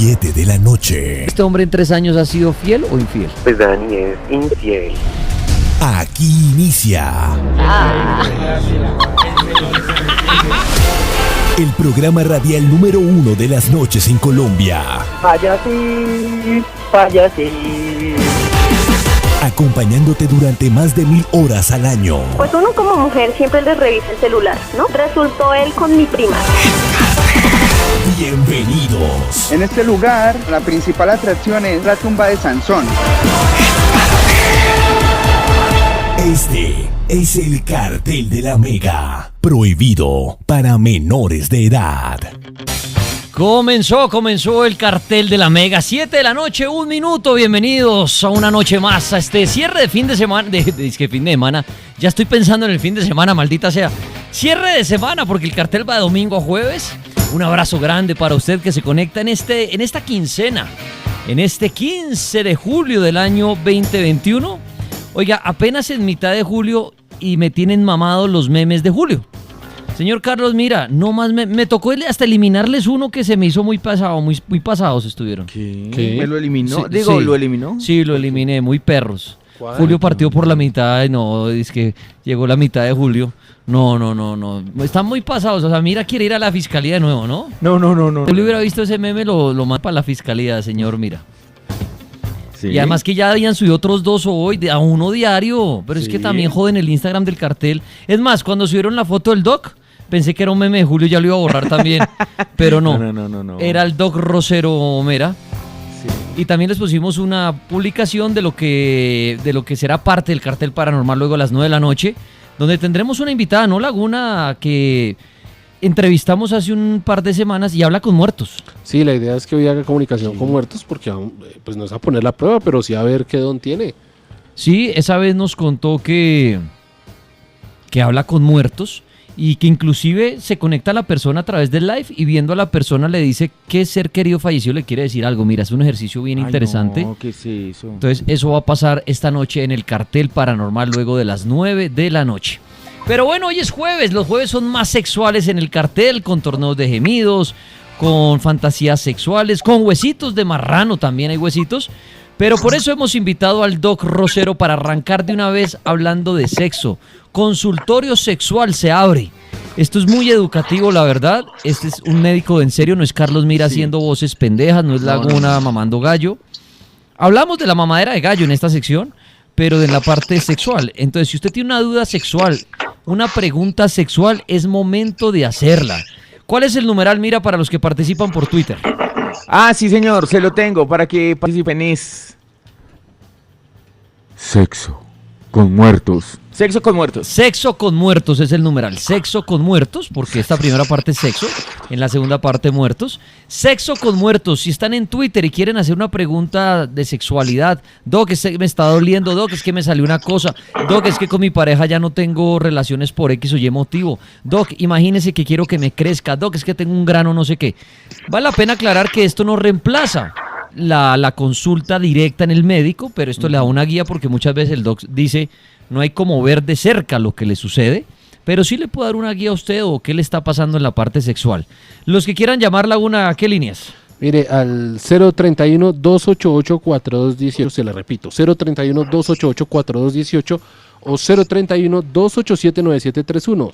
7 de la noche. ¿Este hombre en 3 años ha sido fiel o infiel? Pues Dani es infiel. Aquí inicia el programa radial número 1 de las noches en Colombia. Payasí, payasí. Acompañándote durante más de 1000 horas al año. Pues uno como mujer siempre les revisa el celular, ¿no? Resultó él con mi prima. Bienvenidos. En este lugar, la principal atracción es la tumba de Sansón. Este es el Cartel de la Mega. Prohibido para menores de edad. Comenzó el Cartel de la Mega, 7 de la noche, 1 minuto, bienvenidos a una noche más, a este cierre de fin de semana, fin de semana, ya estoy pensando en el fin de semana, maldita sea, cierre de semana porque el cartel va de domingo a jueves. Un abrazo grande para usted que se conecta en esta quincena, en este 15 de julio del año 2021, oiga, apenas en mitad de julio y me tienen mamados los memes de julio. Señor Carlos, mira, no más me tocó hasta eliminarles uno que se me hizo muy pasado, muy pasados estuvieron. ¿Qué? ¿Me lo eliminó? Sí, Digo, sí. ¿lo eliminó? Sí, lo eliminé, muy perros. ¿Cuál? Julio partió por la mitad, no, es que llegó la mitad de julio. No, están muy pasados, o sea, mira, quiere ir a la fiscalía de nuevo, ¿no? No. Yo le hubiera visto ese meme, lo manda para la fiscalía, señor, mira. ¿Sí? Y además que ya habían subido otros 2 hoy, a uno diario, pero es Sí. que también joden el Instagram del cartel. Es más, cuando subieron la foto del Doc, pensé que era un meme de Julio, ya lo iba a borrar también, pero no. No. Era el Doc Rosero Mera. Sí. Y también les pusimos una publicación de lo que será parte del Cartel Paranormal luego a las 9 de la noche, donde tendremos una invitada, ¿no, Laguna?, que entrevistamos hace un par de semanas y habla con muertos. Sí, la idea es que hoy haga comunicación con muertos porque aún, pues no es a poner la prueba, pero sí a ver qué don tiene. Sí, esa vez nos contó que habla con muertos y que inclusive se conecta a la persona a través del live y viendo a la persona le dice qué ser querido fallecido le quiere decir algo. Mira, es un ejercicio bien interesante. No, ¿qué es eso? Entonces eso va a pasar esta noche en el Cartel Paranormal luego de las 9 de la noche. Pero bueno, hoy es jueves, los jueves son más sexuales en el cartel, con torneos de gemidos, con fantasías sexuales, con huesitos de marrano, también hay huesitos. Pero por eso hemos invitado al Doc Rosero para arrancar de una vez hablando de sexo. Consultorio sexual se abre. Esto es muy educativo, la verdad. Este es un médico de en serio, no es Carlos Mira haciendo voces pendejas, no es Laguna mamando gallo. Hablamos de la mamadera de gallo en esta sección, pero de la parte sexual. Entonces, si usted tiene una duda sexual, una pregunta sexual, es momento de hacerla. ¿Cuál es el numeral, Mira, para los que participan por Twitter? Ah, sí, señor, se lo tengo para que participen. Es sexo con muertos. Sexo con muertos. Sexo con muertos es el numeral. Sexo con muertos, porque esta primera parte es sexo, en la segunda parte muertos. Sexo con muertos. Si están en Twitter y quieren hacer una pregunta de sexualidad, Doc, me está doliendo, Doc, es que me salió una cosa, Doc, es que con mi pareja ya no tengo relaciones por X o Y motivo, Doc, imagínese que quiero que me crezca, Doc, es que tengo un grano no sé qué. Vale la pena aclarar que esto no reemplaza la consulta directa en el médico, pero esto le da una guía porque muchas veces el Doc dice no hay como ver de cerca lo que le sucede, pero sí le puedo dar una guía a usted o qué le está pasando en la parte sexual. Los que quieran llamar, Laguna, ¿a qué líneas? Mire, al 031-288-4218, se le repito, 031-288-4218 o 031-287-9731,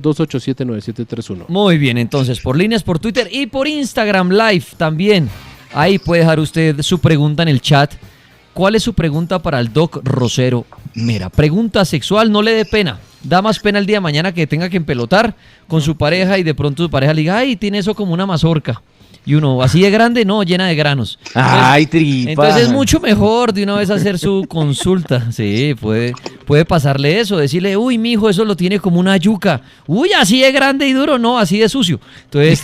031-287-9731. Muy bien, entonces, por líneas, por Twitter y por Instagram Live también. Ahí puede dejar usted su pregunta en el chat. ¿Cuál es su pregunta para el Doc Rosero? Mira, pregunta sexual, no le dé pena. Da más pena el día de mañana que tenga que empelotar con su pareja y de pronto su pareja le diga, ay, tiene eso como una mazorca. Y uno, así de grande, no, llena de granos. Ay, tripa. Entonces es mucho mejor de una vez hacer su consulta. Sí, puede pasarle eso, decirle, uy, mijo, eso lo tiene como una yuca. Uy, así de grande y duro, no, así de sucio. Entonces,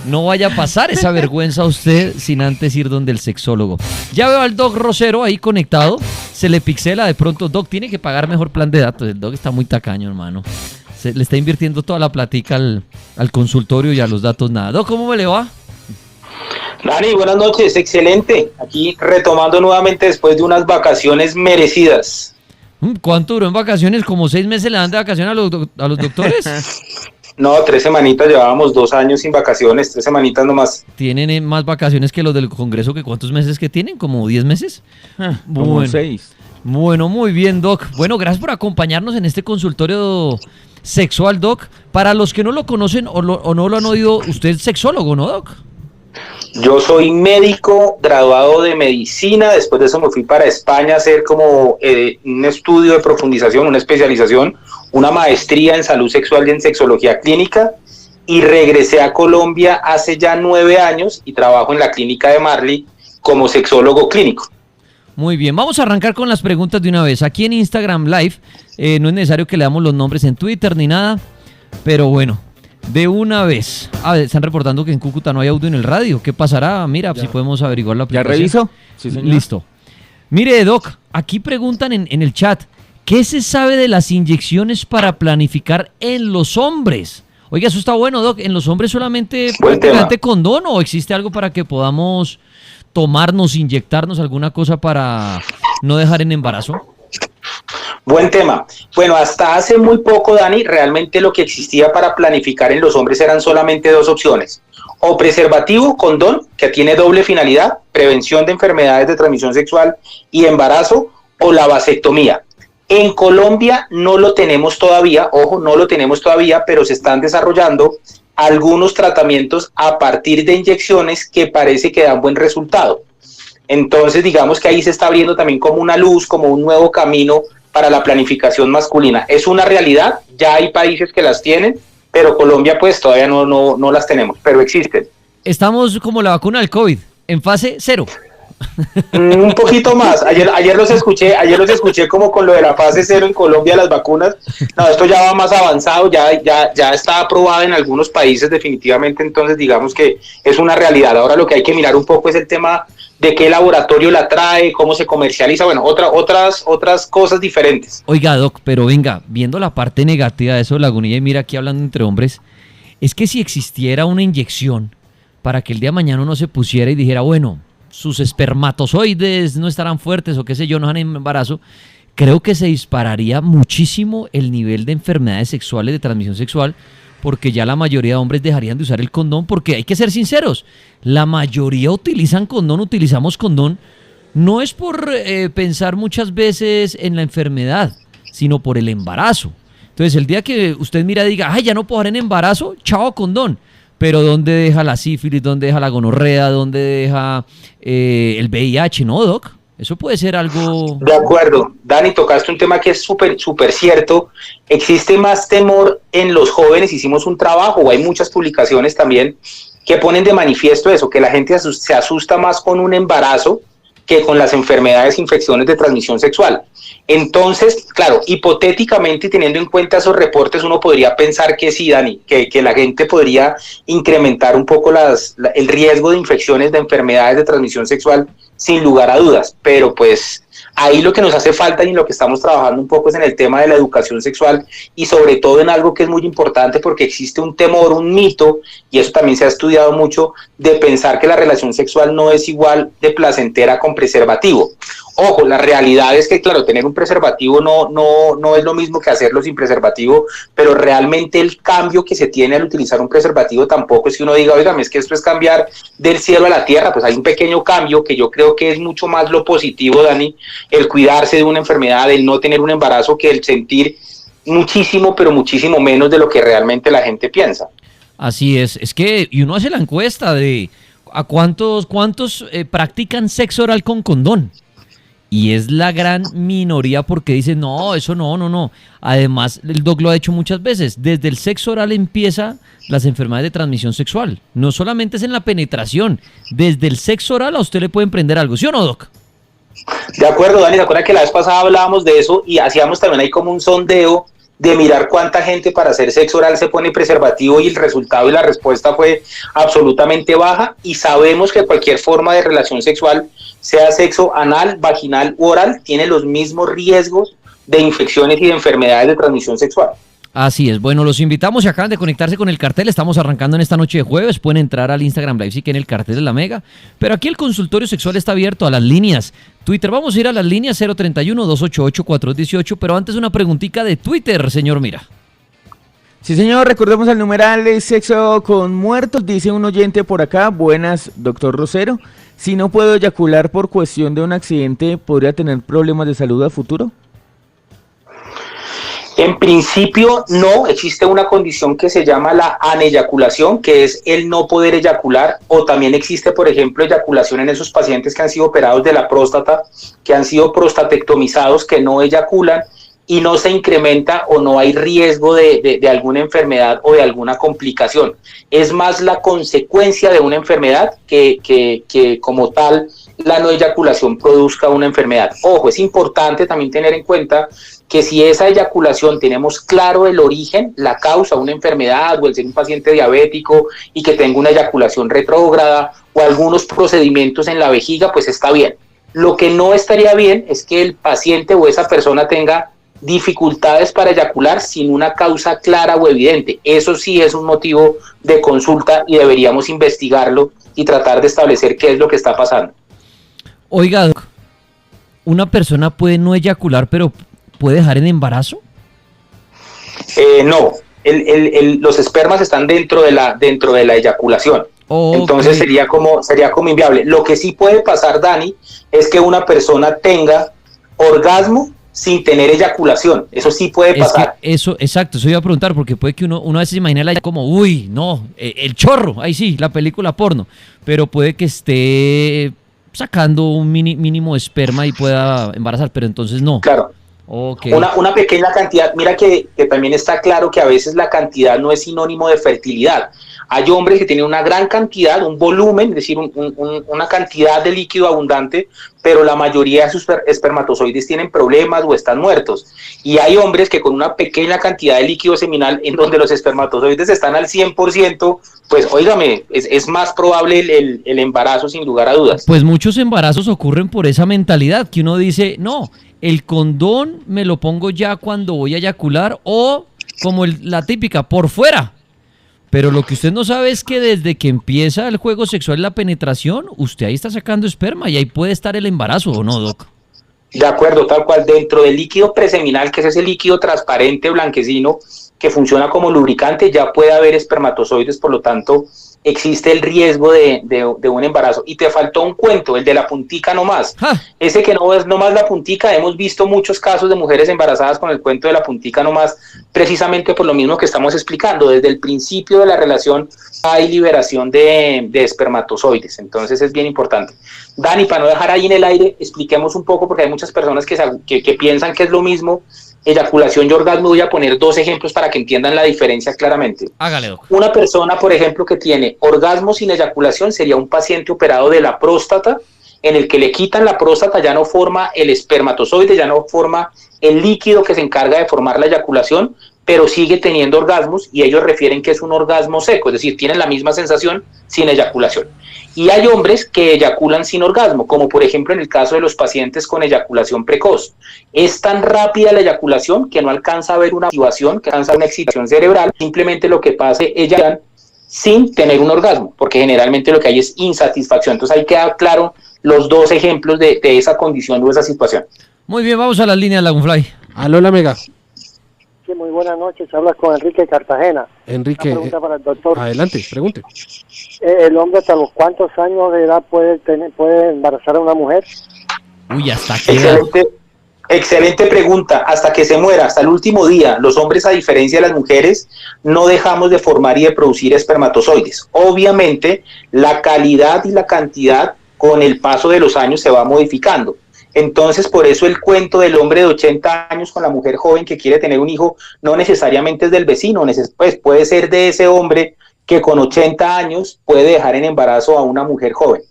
no vaya a pasar esa vergüenza a usted sin antes ir donde el sexólogo. Ya veo al Doc Rosero ahí conectado, se le pixela de pronto. Doc, tiene que pagar mejor plan de datos. El Doc está muy tacaño, hermano. Le está invirtiendo toda la platica al consultorio y a los datos nada. Doc, ¿cómo me le va? Dani, buenas noches, excelente. Aquí retomando nuevamente después de unas vacaciones merecidas. ¿Cuánto duró en vacaciones? ¿Como 6 meses le dan de vacaciones a los doctores? No, 3 semanitas, llevábamos 2 años sin vacaciones, 3 semanitas nomás. ¿Tienen más vacaciones que los del Congreso? ¿Que cuántos meses que tienen? ¿Como 10 meses? Como Bueno. 6. Bueno, muy bien, Doc. Bueno, gracias por acompañarnos en este consultorio sexual, Doc. Para los que no lo conocen o no lo han oído, usted es sexólogo, ¿no, Doc? Yo soy médico graduado de medicina, después de eso me fui para España a hacer como un estudio de profundización, una especialización, una maestría en salud sexual y en sexología clínica, y regresé a Colombia hace ya 9 años y trabajo en la clínica de Marley como sexólogo clínico. Muy bien, vamos a arrancar con las preguntas de una vez. Aquí en Instagram Live, no es necesario que le damos los nombres en Twitter ni nada, pero bueno, de una vez. Están reportando que en Cúcuta no hay audio en el radio. ¿Qué pasará? Mira, si podemos averiguar la ¿Ya aplicación. reviso? Sí, señor. Listo. Mire, Doc, aquí preguntan en el chat, ¿qué se sabe de las inyecciones para planificar en los hombres? Oiga, eso está bueno, Doc. ¿En los hombres solamente Buen prácticamente condón o existe algo para que podamos tomarnos, inyectarnos alguna cosa para no dejar en embarazo? Buen tema. Bueno, hasta hace muy poco, Dani, realmente lo que existía para planificar en los hombres eran solamente 2 opciones. O preservativo, condón, que tiene doble finalidad, prevención de enfermedades de transmisión sexual y embarazo, o la vasectomía. En Colombia no lo tenemos todavía, ojo, no lo tenemos todavía, pero se están desarrollando algunos tratamientos a partir de inyecciones que parece que dan buen resultado. Entonces, digamos que ahí se está abriendo también como una luz, como un nuevo camino para la planificación masculina. Es una realidad, ya hay países que las tienen, pero Colombia pues todavía no las tenemos, pero existen. Estamos como la vacuna del COVID, en fase 0. Un poquito más. Ayer los escuché como con lo de la fase 0 en Colombia, las vacunas. No, esto ya va más avanzado, ya está aprobado en algunos países definitivamente, entonces digamos que es una realidad. Ahora lo que hay que mirar un poco es el tema de qué laboratorio la trae, cómo se comercializa, bueno, otras cosas diferentes. Oiga, Doc, pero venga, viendo la parte negativa de eso, Lagunilla, y mira aquí hablando entre hombres, es que si existiera una inyección para que el día de mañana uno se pusiera y dijera, bueno, sus espermatozoides no estarán fuertes o qué sé yo, no han embarazo, creo que se dispararía muchísimo el nivel de enfermedades sexuales de transmisión sexual, porque ya la mayoría de hombres dejarían de usar el condón, porque hay que ser sinceros, la mayoría utilizamos condón, no es por pensar muchas veces en la enfermedad, sino por el embarazo. Entonces el día que usted mira y diga, ay, ya no puedo dar en embarazo, chao condón. Pero ¿dónde deja la sífilis? ¿Dónde deja la gonorrea? ¿Dónde deja el VIH? ¿No, Doc? Eso puede ser algo... De acuerdo. Dani, tocaste un tema que es súper cierto. Existe más temor en los jóvenes. Hicimos un trabajo, o hay muchas publicaciones también, que ponen de manifiesto eso, que la gente se asusta más con un embarazo que con las enfermedades, infecciones de transmisión sexual. Entonces, claro, hipotéticamente, teniendo en cuenta esos reportes, uno podría pensar que sí, Dani, que la gente podría incrementar un poco el riesgo de infecciones de enfermedades de transmisión sexual, sin lugar a dudas, pero pues ahí lo que nos hace falta y en lo que estamos trabajando un poco es en el tema de la educación sexual y sobre todo en algo que es muy importante porque existe un temor, un mito, y eso también se ha estudiado mucho, de pensar que la relación sexual no es igual de placentera con preservativo. Ojo, la realidad es que, claro, tener un preservativo no es lo mismo que hacerlo sin preservativo, pero realmente el cambio que se tiene al utilizar un preservativo tampoco es que uno diga, oiga, es que esto es cambiar del cielo a la tierra, pues hay un pequeño cambio que yo creo que es mucho más lo positivo, Dani, el cuidarse de una enfermedad, el no tener un embarazo, que el sentir muchísimo, pero muchísimo menos de lo que realmente la gente piensa. Así es que, y uno hace la encuesta de a cuántos practican sexo oral con condón. Y es la gran minoría porque dicen, no, eso no. Además, el Doc lo ha hecho muchas veces. Desde el sexo oral empieza las enfermedades de transmisión sexual. No solamente es en la penetración. Desde el sexo oral a usted le pueden prender algo. ¿Sí o no, Doc? De acuerdo, Dani. ¿Se acuerda que la vez pasada hablábamos de eso y hacíamos también ahí como un sondeo de mirar cuánta gente para hacer sexo oral se pone preservativo y el resultado y la respuesta fue absolutamente baja? Y sabemos que cualquier forma de relación sexual, sea sexo anal, vaginal u oral, tiene los mismos riesgos de infecciones y de enfermedades de transmisión sexual. Así es. Bueno, los invitamos, si acaban de conectarse con el cartel, estamos arrancando en esta noche de jueves, pueden entrar al Instagram Live si quieren el cartel de la Mega, pero aquí el consultorio sexual está abierto a las líneas Twitter. Vamos a ir a las líneas 031-288-4218, pero antes una preguntita de Twitter, señor Mira. Sí, señor, recordemos el numeral sexo con muertos. Dice un oyente por acá, buenas, doctor Rosero. Si no puedo eyacular por cuestión de un accidente, ¿podría tener problemas de salud a futuro? En principio no, existe una condición que se llama la aneyaculación, que es el no poder eyacular, o también existe, por ejemplo, eyaculación en esos pacientes que han sido operados de la próstata, que han sido prostatectomizados, que no eyaculan y no se incrementa o no hay riesgo de alguna enfermedad o de alguna complicación. Es más la consecuencia de una enfermedad que como tal la no eyaculación produzca una enfermedad. Ojo, es importante también tener en cuenta que si esa eyaculación tenemos claro el origen, la causa, una enfermedad o el ser un paciente diabético y que tenga una eyaculación retrógrada o algunos procedimientos en la vejiga, pues está bien. Lo que no estaría bien es que el paciente o esa persona tenga dificultades para eyacular sin una causa clara o evidente. Eso sí es un motivo de consulta y deberíamos investigarlo y tratar de establecer qué es lo que está pasando. Oiga, Doc, ¿una persona puede no eyacular, pero puede dejar en embarazo? No, los espermas están dentro de la eyaculación. Okay. Entonces sería como inviable. Lo que sí puede pasar, Dani, es que una persona tenga orgasmo sin tener eyaculación. Eso sí puede pasar. Eso, exacto, eso iba a preguntar, porque puede que uno a veces se imagina como, uy, no, el chorro, ahí sí, la película porno, pero puede que esté sacando un mínimo de esperma y pueda embarazar, pero entonces no. Claro. Okay. Una pequeña cantidad, mira que también está claro que a veces la cantidad no es sinónimo de fertilidad. Hay hombres que tienen una gran cantidad, un volumen, es decir, una cantidad de líquido abundante, pero la mayoría de sus espermatozoides tienen problemas o están muertos. Y hay hombres que con una pequeña cantidad de líquido seminal, en donde los espermatozoides están al 100%, pues óigame, es más probable el embarazo sin lugar a dudas. Pues muchos embarazos ocurren por esa mentalidad, que uno dice, no, el condón me lo pongo ya cuando voy a eyacular, o como la típica, por fuera. Pero lo que usted no sabe es que desde que empieza el juego sexual, la penetración, usted ahí está sacando esperma y ahí puede estar el embarazo, ¿o no, Doc? De acuerdo, tal cual. Dentro del líquido preseminal, que es ese líquido transparente blanquecino que funciona como lubricante, ya puede haber espermatozoides, por lo tanto existe el riesgo de un embarazo. Y te faltó un cuento, el de la puntica nomás. Ese que no es nomás la puntica. Hemos visto muchos casos de mujeres embarazadas con el cuento de la puntica nomás, precisamente por lo mismo que estamos explicando. Desde el principio de la relación hay liberación de espermatozoides, entonces es bien importante. Dani, para no dejar ahí en el aire, expliquemos un poco, porque hay muchas personas que piensan que es lo mismo eyaculación y orgasmo. Voy a poner 2 ejemplos para que entiendan la diferencia claramente. Hágale, Doc. Una persona, por ejemplo, que tiene orgasmo sin eyaculación sería un paciente operado de la próstata, en el que le quitan la próstata, ya no forma el espermatozoide, ya no forma el líquido que se encarga de formar la eyaculación, pero sigue teniendo orgasmos, y ellos refieren que es un orgasmo seco, es decir, tienen la misma sensación sin eyaculación. Y hay hombres que eyaculan sin orgasmo, como por ejemplo en el caso de los pacientes con eyaculación precoz. Es tan rápida la eyaculación que no alcanza a haber una activación, que alcanza una excitación cerebral, simplemente lo que pasa es eyaculan sin tener un orgasmo, porque generalmente lo que hay es insatisfacción. Entonces ahí queda claro los 2 ejemplos de esa condición o esa situación. Muy bien, vamos a las líneas, Lagunfly. Aló, la Mega. Sí, muy buenas noches, hablas con Enrique Cartagena. Enrique, una pregunta para el doctor. Adelante, pregunte. ¿El hombre hasta los cuántos años de edad puede embarazar a una mujer? Uy, hasta qué edad. Excelente pregunta. Hasta que se muera, hasta el último día. Los hombres, a diferencia de las mujeres, no dejamos de formar y de producir espermatozoides. Obviamente, la calidad y la cantidad con el paso de los años se va modificando. Entonces, por eso el cuento del hombre de 80 años con la mujer joven que quiere tener un hijo no necesariamente es del vecino, pues puede ser de ese hombre que con 80 años puede dejar en embarazo a una mujer joven.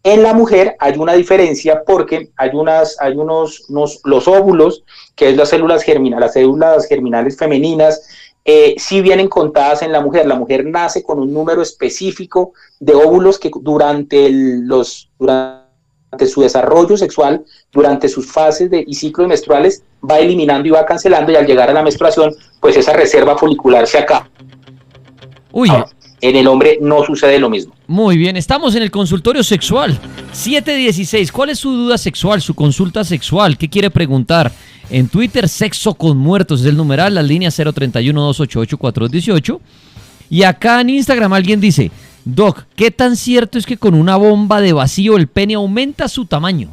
En la mujer hay una diferencia, porque hay los óvulos, que es las células germinales femeninas, sí vienen contadas en la mujer. La mujer nace con un número específico de óvulos que durante su desarrollo sexual, durante sus fases y ciclos menstruales, va eliminando y va cancelando, y al llegar a la menstruación, pues esa reserva folicular se acaba. Uy, En el hombre no sucede lo mismo. Muy bien, estamos en el consultorio sexual. 716, ¿cuál es su duda sexual, su consulta sexual? ¿Qué quiere preguntar? En Twitter, Sexo con Muertos es el numeral, las líneas 031-288-4218. Y acá en Instagram alguien dice, Doc, ¿qué tan cierto es que con una bomba de vacío el pene aumenta su tamaño?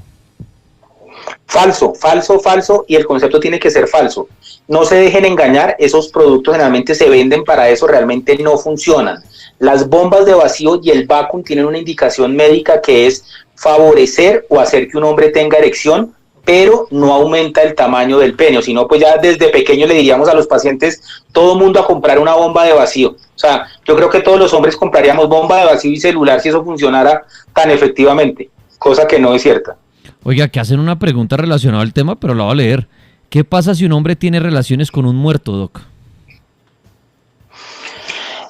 Falso, falso, falso, y el concepto tiene que ser falso. No se dejen engañar, esos productos generalmente se venden para eso, realmente no funcionan. Las bombas de vacío y el vacuum tienen una indicación médica que es favorecer o hacer que un hombre tenga erección, pero no aumenta el tamaño del pene, o si no, pues ya desde pequeño le diríamos a los pacientes, todo el mundo a comprar una bomba de vacío. O sea, yo creo que todos los hombres compraríamos bomba de vacío y celular si eso funcionara tan efectivamente, cosa que no es cierta. Oiga, que hacen una pregunta relacionada al tema, pero la voy a leer. ¿Qué pasa si un hombre tiene relaciones con un muerto, Doc?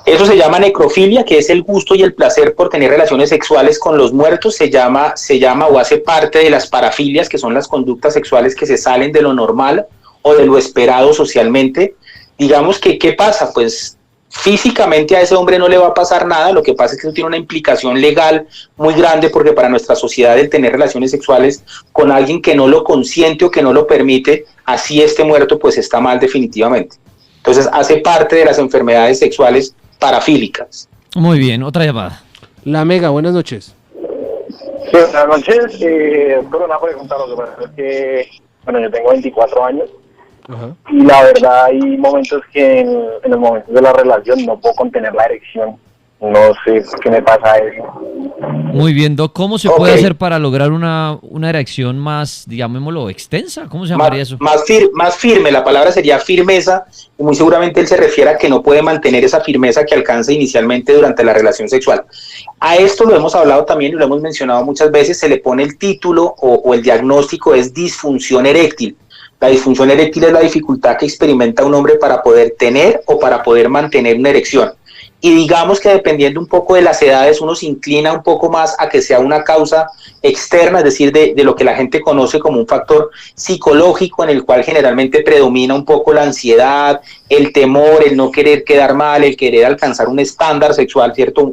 Eso se llama necrofilia, que es el gusto y el placer por tener relaciones sexuales con los muertos. Se llama o hace parte de las parafilias, que son las conductas sexuales que se salen de lo normal o de lo esperado socialmente. Digamos que, ¿qué pasa? Pues físicamente a ese hombre no le va a pasar nada, lo que pasa es que eso tiene una implicación legal muy grande, porque para nuestra sociedad el tener relaciones sexuales con alguien que no lo consiente o que no lo permite, así esté muerto, pues está mal definitivamente. Entonces hace parte de las enfermedades sexuales parafílicas. Muy bien, otra llamada. La Mega, buenas noches. Sí, buenas noches. Con una pregunta, lo que pasa es que, bueno, yo tengo 24 años. Ajá. Y la verdad hay momentos que en los momentos de la relación no puedo contener la erección. No sé qué me pasa eso. Muy bien, Doc, ¿cómo se puede hacer para lograr una erección más, digámoslo, extensa? ¿Cómo se llamaría eso? Más firme, la palabra sería firmeza, y muy seguramente él se refiere a que no puede mantener esa firmeza que alcanza inicialmente durante la relación sexual. A esto lo hemos hablado también y lo hemos mencionado muchas veces, se le pone el título o el diagnóstico es disfunción eréctil. La disfunción eréctil es la dificultad que experimenta un hombre para poder tener o para poder mantener una erección. Y digamos que dependiendo un poco de las edades, uno se inclina un poco más a que sea una causa externa, es decir, de lo que la gente conoce como un factor psicológico, en el cual generalmente predomina un poco la ansiedad, el temor, el no querer quedar mal, el querer alcanzar un estándar sexual, ¿cierto?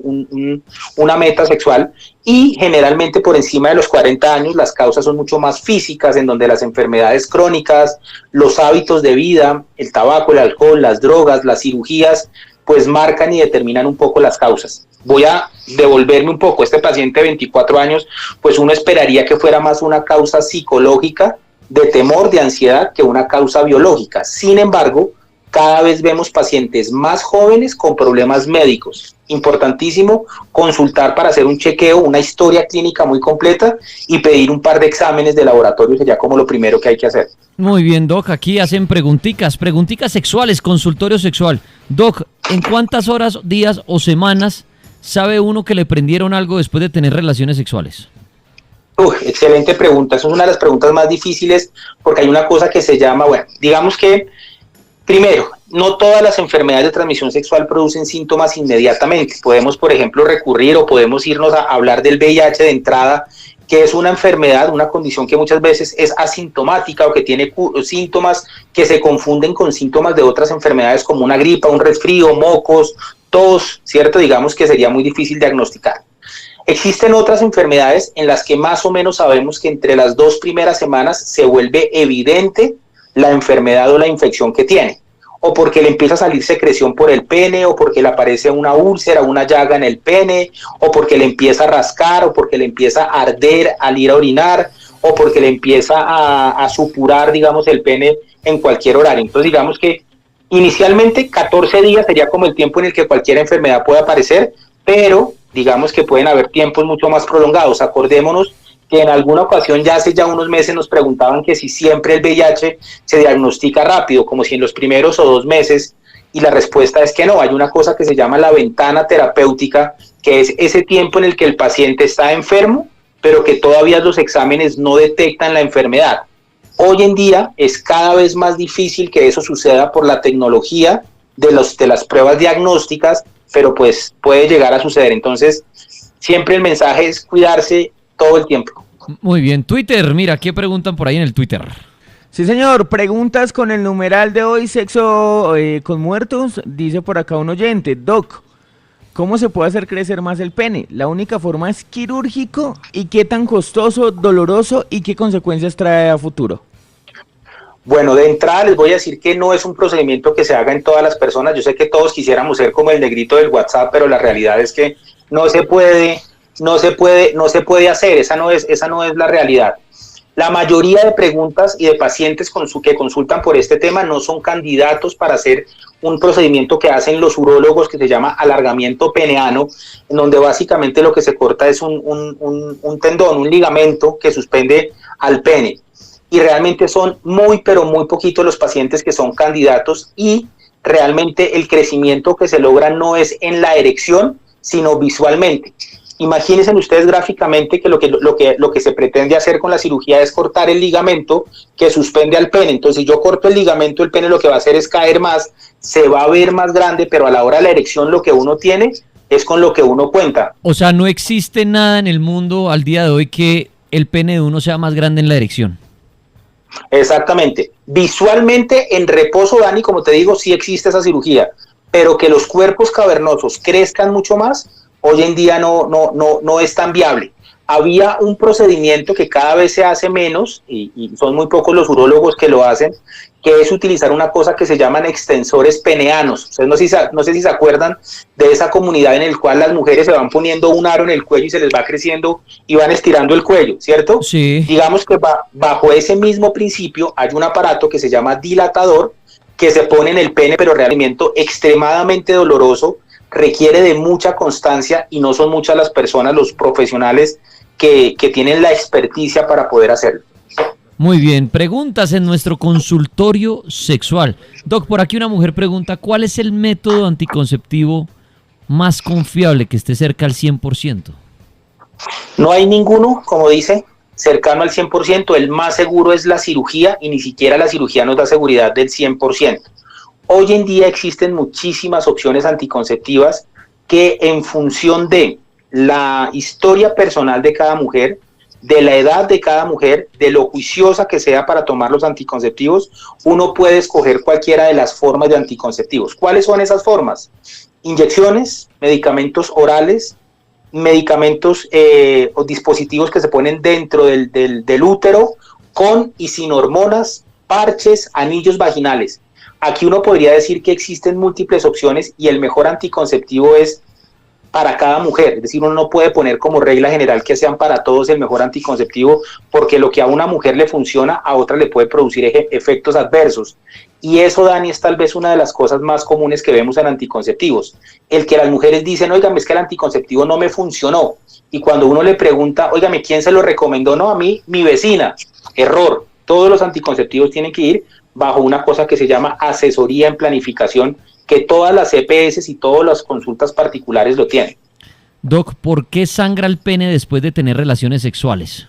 Una meta sexual. Y generalmente por encima de los 40 años las causas son mucho más físicas, en donde las enfermedades crónicas, los hábitos de vida, el tabaco, el alcohol, las drogas, las cirugías, pues marcan y determinan un poco las causas. Voy a devolverme un poco. Este paciente de 24 años, pues uno esperaría que fuera más una causa psicológica, de temor, de ansiedad, que una causa biológica. Sin embargo, cada vez vemos pacientes más jóvenes con problemas médicos. Importantísimo consultar para hacer un chequeo, una historia clínica muy completa y pedir un par de exámenes de laboratorio, sería como lo primero que hay que hacer. Muy bien, Doc, aquí hacen preguntitas sexuales, consultorio sexual. Doc, ¿en cuántas horas, días o semanas sabe uno que le prendieron algo después de tener relaciones sexuales? Excelente pregunta, esa es una de las preguntas más difíciles, porque hay una cosa que se llama, bueno, digamos que primero, no todas las enfermedades de transmisión sexual producen síntomas inmediatamente. Podemos, por ejemplo, recurrir o podemos irnos a hablar del VIH de entrada, que es una enfermedad, una condición que muchas veces es asintomática o que tiene síntomas que se confunden con síntomas de otras enfermedades como una gripa, un resfrío, mocos, tos, ¿cierto? Digamos que sería muy difícil diagnosticar. Existen otras enfermedades en las que más o menos sabemos que entre las 2 primeras semanas se vuelve evidente la enfermedad o la infección que tiene, o porque le empieza a salir secreción por el pene, o porque le aparece una úlcera, una llaga en el pene, o porque le empieza a rascar, o porque le empieza a arder al ir a orinar, o porque le empieza a supurar, digamos, el pene en cualquier horario. Entonces, digamos que inicialmente 14 días sería como el tiempo en el que cualquier enfermedad puede aparecer, pero digamos que pueden haber tiempos mucho más prolongados. Acordémonos que en alguna ocasión ya hace unos meses nos preguntaban que si siempre el VIH se diagnostica rápido, como si en los primeros o 2 meses, y la respuesta es que no. Hay una cosa que se llama la ventana terapéutica, que es ese tiempo en el que el paciente está enfermo, pero que todavía los exámenes no detectan la enfermedad. Hoy en día es cada vez más difícil que eso suceda por la tecnología de las pruebas diagnósticas, pero pues puede llegar a suceder. Entonces, siempre el mensaje es cuidarse todo el tiempo. Muy bien, Twitter, mira, ¿qué preguntan por ahí en el Twitter? Sí, señor, preguntas con el numeral de hoy, sexo con muertos, dice por acá un oyente, Doc, ¿cómo se puede hacer crecer más el pene? ¿La única forma es quirúrgico? ¿Y qué tan costoso, doloroso y qué consecuencias trae a futuro? Bueno, de entrada les voy a decir que no es un procedimiento que se haga en todas las personas. Yo sé que todos quisiéramos ser como el negrito del WhatsApp, pero la realidad es que no se puede hacer. Esa no es la realidad. La mayoría de preguntas y de pacientes que consultan por este tema no son candidatos para hacer un procedimiento que hacen los urólogos que se llama alargamiento peneano, en donde básicamente lo que se corta es un tendón, un ligamento que suspende al pene. Y realmente son muy, pero muy poquitos los pacientes que son candidatos y realmente el crecimiento que se logra no es en la erección, sino visualmente. Imagínense ustedes gráficamente que lo que se pretende hacer con la cirugía es cortar el ligamento que suspende al pene. Entonces, si yo corto el ligamento, el pene lo que va a hacer es caer más, se va a ver más grande, pero a la hora de la erección lo que uno tiene es con lo que uno cuenta. O sea, no existe nada en el mundo al día de hoy que el pene de uno sea más grande en la erección. Exactamente. Visualmente, en reposo, Dani, como te digo, sí existe esa cirugía, pero que los cuerpos cavernosos crezcan mucho más, hoy en día no es tan viable. Había un procedimiento que cada vez se hace menos, y son muy pocos los urólogos que lo hacen, que es utilizar una cosa que se llaman extensores peneanos. Ustedes no sé si se acuerdan de esa comunidad en el cual las mujeres se van poniendo un aro en el cuello y se les va creciendo y van estirando el cuello, ¿cierto? Sí. Digamos que bajo ese mismo principio hay un aparato que se llama dilatador, que se pone en el pene, pero realmente extremadamente doloroso, requiere de mucha constancia y no son muchas las personas, los profesionales que tienen la experticia para poder hacerlo. Muy bien, preguntas en nuestro consultorio sexual. Doc, por aquí una mujer pregunta, ¿cuál es el método anticonceptivo más confiable que esté cerca al 100%? No hay ninguno, como dice, cercano al 100%. El más seguro es la cirugía y ni siquiera la cirugía nos da seguridad del 100%. Hoy en día existen muchísimas opciones anticonceptivas que en función de la historia personal de cada mujer, de la edad de cada mujer, de lo juiciosa que sea para tomar los anticonceptivos, uno puede escoger cualquiera de las formas de anticonceptivos. ¿Cuáles son esas formas? Inyecciones, medicamentos orales, medicamentos o dispositivos que se ponen dentro del útero, con y sin hormonas, parches, anillos vaginales. Aquí uno podría decir que existen múltiples opciones y el mejor anticonceptivo es para cada mujer, es decir, uno no puede poner como regla general que sean para todos el mejor anticonceptivo, porque lo que a una mujer le funciona, a otra le puede producir efectos adversos. Y eso, Dani, es tal vez una de las cosas más comunes que vemos en anticonceptivos. El que las mujeres dicen, óigame, es que el anticonceptivo no me funcionó. Y cuando uno le pregunta, óigame, ¿quién se lo recomendó? No, a mí, mi vecina. Error. Todos los anticonceptivos tienen que ir bajo una cosa que se llama asesoría en planificación, que todas las EPS y todas las consultas particulares lo tienen. Doc, ¿por qué sangra el pene después de tener relaciones sexuales?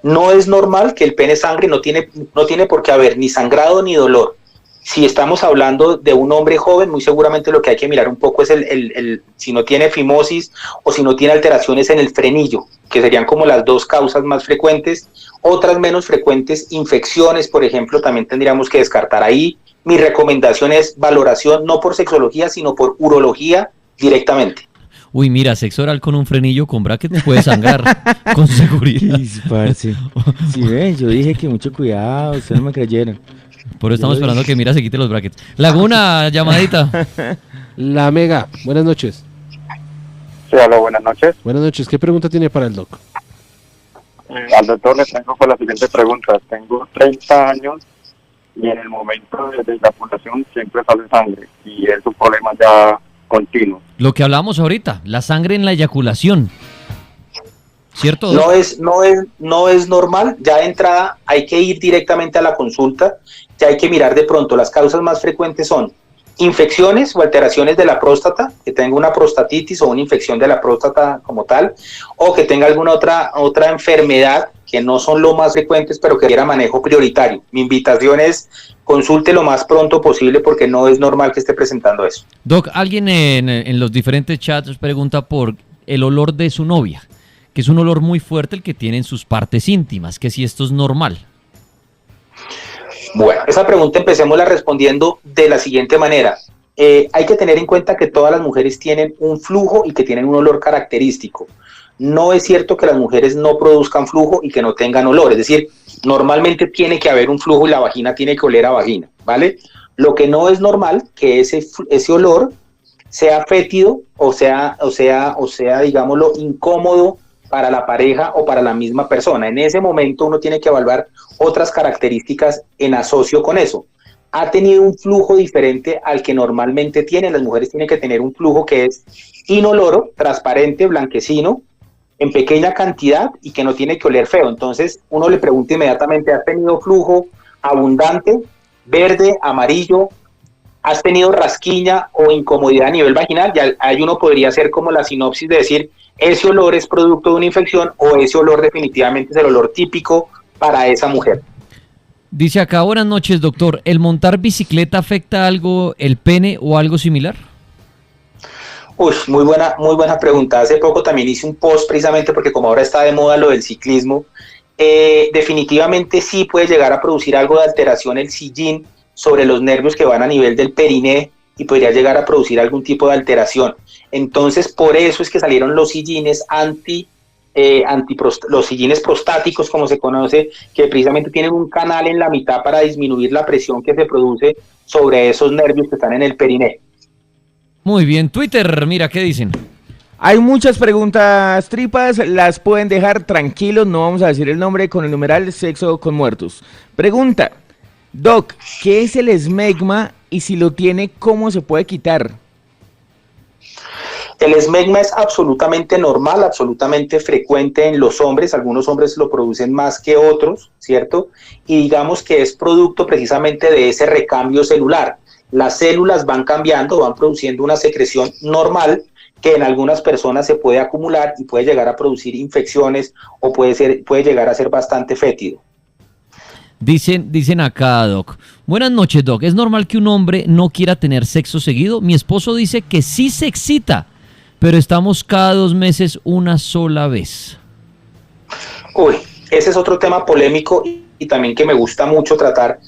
No es normal que el pene sangre, no tiene por qué haber ni sangrado ni dolor. Si estamos hablando de un hombre joven, muy seguramente lo que hay que mirar un poco es si no tiene fimosis o si no tiene alteraciones en el frenillo, que serían como las dos causas más frecuentes. Otras menos frecuentes, infecciones, por ejemplo, también tendríamos que descartar ahí. Mi recomendación es valoración no por sexología, sino por urología directamente. Uy, mira, sexo oral con un frenillo con bracket puede sangrar con seguridad. Sí, ve, yo dije que mucho cuidado, ustedes no me creyeron. Por eso estamos esperando que Mira se quite los brackets. Laguna, llamadita. La Mega, buenas noches. Sí, hola, buenas noches. Buenas noches, ¿qué pregunta tiene para el doc? Al doctor le tengo la siguiente pregunta. Tengo 30 años y en el momento de eyaculación siempre sale sangre y es un problema ya continuo. Lo que hablábamos ahorita, la sangre en la eyaculación. ¿Cierto? No es normal. Ya de entrada hay que ir directamente a la consulta. Ya hay que mirar de pronto. Las causas más frecuentes son infecciones o alteraciones de la próstata, que tenga una prostatitis o una infección de la próstata como tal, o que tenga alguna otra enfermedad que no son lo más frecuentes, pero que requiera manejo prioritario. Mi invitación es consulte lo más pronto posible porque no es normal que esté presentando eso. Doc, alguien en los diferentes chats pregunta por el olor de su novia, que es un olor muy fuerte el que tiene en sus partes íntimas, que si esto es normal. Bueno, esa pregunta empecémosla respondiendo de la siguiente manera. Hay que tener en cuenta que todas las mujeres tienen un flujo y que tienen un olor característico. No es cierto que las mujeres no produzcan flujo y que no tengan olor, es decir, normalmente tiene que haber un flujo y la vagina tiene que oler a vagina, ¿vale? Lo que no es normal que ese olor sea fétido o sea, digámoslo, incómodo para la pareja o para la misma persona. En ese momento uno tiene que evaluar otras características en asocio con eso. Ha tenido un flujo diferente al que normalmente tienen. Las mujeres tienen que tener un flujo que es inoloro, transparente, blanquecino, en pequeña cantidad y que no tiene que oler feo. Entonces uno le pregunta inmediatamente, ¿has tenido flujo abundante, verde, amarillo? ¿Has tenido rasquiña o incomodidad a nivel vaginal? Ya ahí uno podría hacer como la sinopsis de decir, ese olor es producto de una infección o ese olor definitivamente es el olor típico para esa mujer. Dice acá, buenas noches, doctor. ¿El montar bicicleta afecta algo el pene o algo similar? Uy, muy buena pregunta. Hace poco también hice un post precisamente porque como ahora está de moda lo del ciclismo, definitivamente sí puede llegar a producir algo de alteración el sillín sobre los nervios que van a nivel del periné y podría llegar a producir algún tipo de alteración. Entonces, por eso es que salieron los sillines los sillines prostáticos, como se conoce, que precisamente tienen un canal en la mitad para disminuir la presión que se produce sobre esos nervios que están en el periné. Muy bien, Twitter, mira, ¿qué dicen? Hay muchas preguntas tripas, las pueden dejar tranquilos, no vamos a decir el nombre, con el numeral sexo con muertos. Pregunta, Doc, ¿qué es el esmegma y si lo tiene, cómo se puede quitar? El esmegma es absolutamente normal, absolutamente frecuente en los hombres, algunos hombres lo producen más que otros, ¿cierto? Y digamos que es producto precisamente de ese recambio celular. Las células van cambiando, van produciendo una secreción normal que en algunas personas se puede acumular y puede llegar a producir infecciones o puede llegar a ser bastante fétido. Dicen acá, Doc. Buenas noches, Doc. ¿Es normal que un hombre no quiera tener sexo seguido? Mi esposo dice que sí se excita, pero estamos cada 2 meses una sola vez. Uy, ese es otro tema polémico y también que me gusta mucho tratar.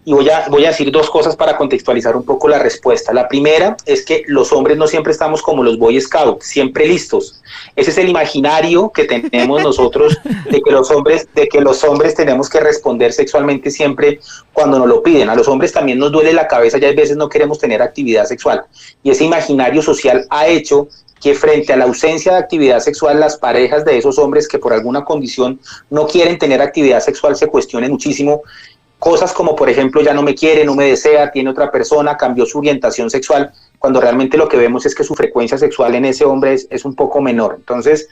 Y voy a decir 2 cosas para contextualizar un poco la respuesta. La primera es que los hombres no siempre estamos como los Boy Scouts, siempre listos. Ese es el imaginario que tenemos nosotros de que los hombres tenemos que responder sexualmente siempre cuando nos lo piden. A los hombres también nos duele la cabeza y a veces no queremos tener actividad sexual. Y ese imaginario social ha hecho que frente a la ausencia de actividad sexual, las parejas de esos hombres que por alguna condición no quieren tener actividad sexual se cuestionen muchísimo. Cosas como, por ejemplo, ya no me quiere, no me desea, tiene otra persona, cambió su orientación sexual, cuando realmente lo que vemos es que su frecuencia sexual en ese hombre es un poco menor. Entonces,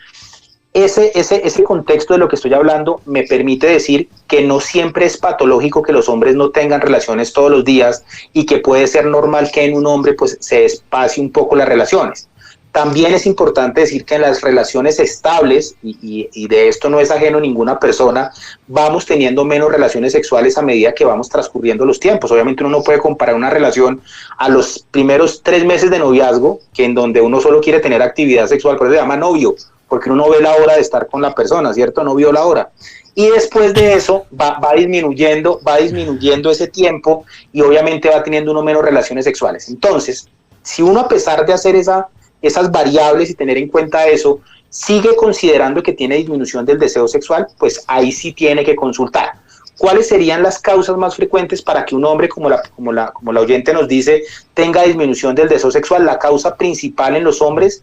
ese contexto de lo que estoy hablando me permite decir que no siempre es patológico que los hombres no tengan relaciones todos los días y que puede ser normal que en un hombre pues se espacie un poco las relaciones. También es importante decir que en las relaciones estables, y de esto no es ajeno ninguna persona, vamos teniendo menos relaciones sexuales a medida que vamos transcurriendo los tiempos. Obviamente uno no puede comparar una relación a los primeros 3 meses de noviazgo, que en donde uno solo quiere tener actividad sexual, por eso se llama novio, porque uno no ve la hora de estar con la persona, ¿cierto? No vio la hora. Y después de eso va disminuyendo ese tiempo y obviamente va teniendo uno menos relaciones sexuales. Entonces, si uno a pesar de hacer esas variables y tener en cuenta eso, sigue considerando que tiene disminución del deseo sexual, pues ahí sí tiene que consultar. ¿Cuáles serían las causas más frecuentes para que un hombre, como la oyente nos dice, tenga disminución del deseo sexual? La causa principal en los hombres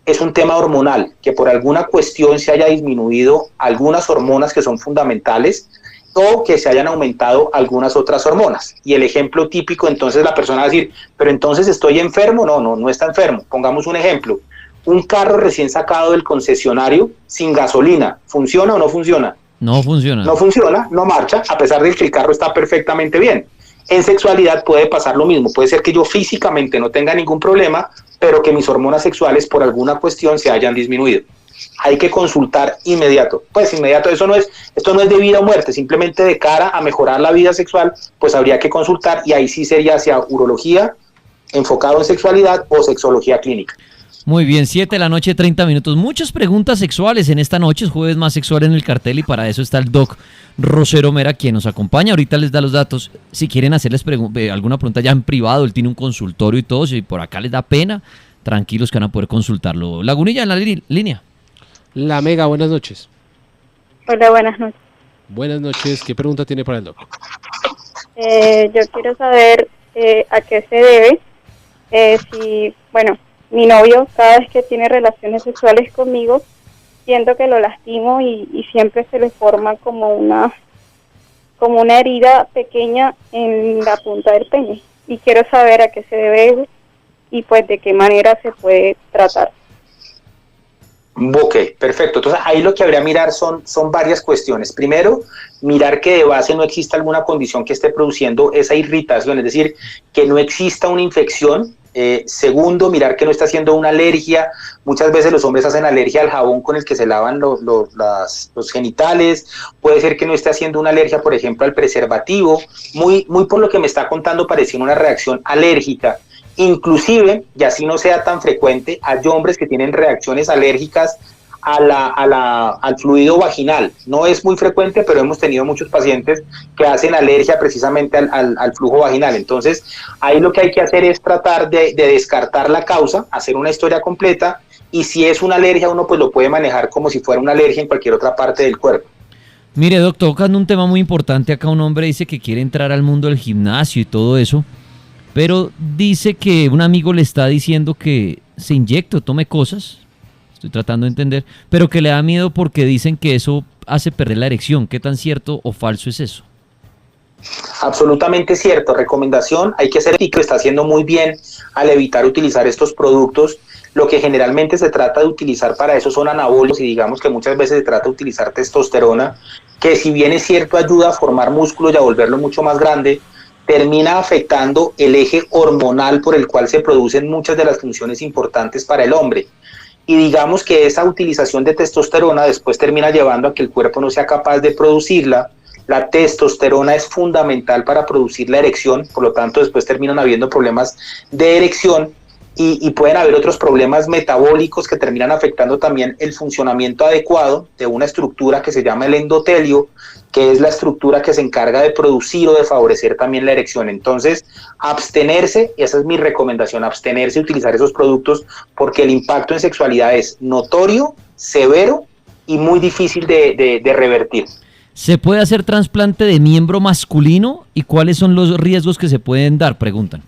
es un tema hormonal, que por alguna cuestión se haya disminuido algunas hormonas que son fundamentales o que se hayan aumentado algunas otras hormonas. Y el ejemplo típico, entonces la persona va a decir, pero entonces estoy enfermo. No está enfermo. Pongamos un ejemplo. Un carro recién sacado del concesionario sin gasolina, ¿funciona o no funciona? No funciona. No funciona, no marcha, a pesar de que el carro está perfectamente bien. En sexualidad puede pasar lo mismo. Puede ser que yo físicamente no tenga ningún problema, pero que mis hormonas sexuales por alguna cuestión se hayan disminuido. Hay que consultar inmediato. Pues inmediato, esto no es de vida o muerte, simplemente de cara a mejorar la vida sexual, pues habría que consultar y ahí sí sería hacia urología, enfocado en sexualidad o sexología clínica. Muy bien, 7 de la noche, 30 minutos. Muchas preguntas sexuales en esta noche, es jueves más sexual en el cartel y para eso está el doc Rosero Mera, quien nos acompaña. Ahorita les da los datos. Si quieren hacerles alguna pregunta ya en privado, él tiene un consultorio y todo. Si por acá les da pena, tranquilos que van a poder consultarlo. Lagunilla en la línea. La Mega, buenas noches. Hola, buenas noches. Buenas noches, ¿qué pregunta tiene para el doc? Yo quiero saber a qué se debe si, bueno, mi novio cada vez que tiene relaciones sexuales conmigo, siento que lo lastimo y siempre se le forma como una herida pequeña en la punta del pene. Y quiero saber a qué se debe y pues de qué manera se puede tratar. Ok, perfecto. Entonces ahí lo que habría que mirar son varias cuestiones. Primero, mirar que de base no exista alguna condición que esté produciendo esa irritación, es decir, que no exista una infección. Segundo, mirar que no está haciendo una alergia. Muchas veces los hombres hacen alergia al jabón con el que se lavan los genitales. Puede ser que no esté haciendo una alergia, por ejemplo, al preservativo. Muy por lo que me está contando, parecía una reacción alérgica. Inclusive, y así no sea tan frecuente, hay hombres que tienen reacciones alérgicas al fluido vaginal. No es muy frecuente, pero hemos tenido muchos pacientes que hacen alergia precisamente al flujo vaginal. Entonces, ahí lo que hay que hacer es tratar de descartar la causa, hacer una historia completa, y si es una alergia, uno pues lo puede manejar como si fuera una alergia en cualquier otra parte del cuerpo. Mire, doctor, tocando un tema muy importante, acá un hombre dice que quiere entrar al mundo del gimnasio y todo eso, pero dice que un amigo le está diciendo que se inyecte o tome cosas, estoy tratando de entender, pero que le da miedo porque dicen que eso hace perder la erección. ¿Qué tan cierto o falso es eso? Absolutamente cierto. Recomendación, hay que ser ético, está haciendo muy bien al evitar utilizar estos productos. Lo que generalmente se trata de utilizar para eso son anabólicos, y digamos que muchas veces se trata de utilizar testosterona, que si bien es cierto ayuda a formar músculo y a volverlo mucho más grande, termina afectando el eje hormonal por el cual se producen muchas de las funciones importantes para el hombre. Y digamos que esa utilización de testosterona después termina llevando a que el cuerpo no sea capaz de producirla. La testosterona es fundamental para producir la erección, por lo tanto después terminan habiendo problemas de erección y pueden haber otros problemas metabólicos que terminan afectando también el funcionamiento adecuado de una estructura que se llama el endotelio, que es la estructura que se encarga de producir o de favorecer también la erección. Entonces, abstenerse, y esa es mi recomendación, abstenerse de utilizar esos productos porque el impacto en sexualidad es notorio, severo y muy difícil de revertir. ¿Se puede hacer trasplante de miembro masculino y cuáles son los riesgos que se pueden dar? Preguntan.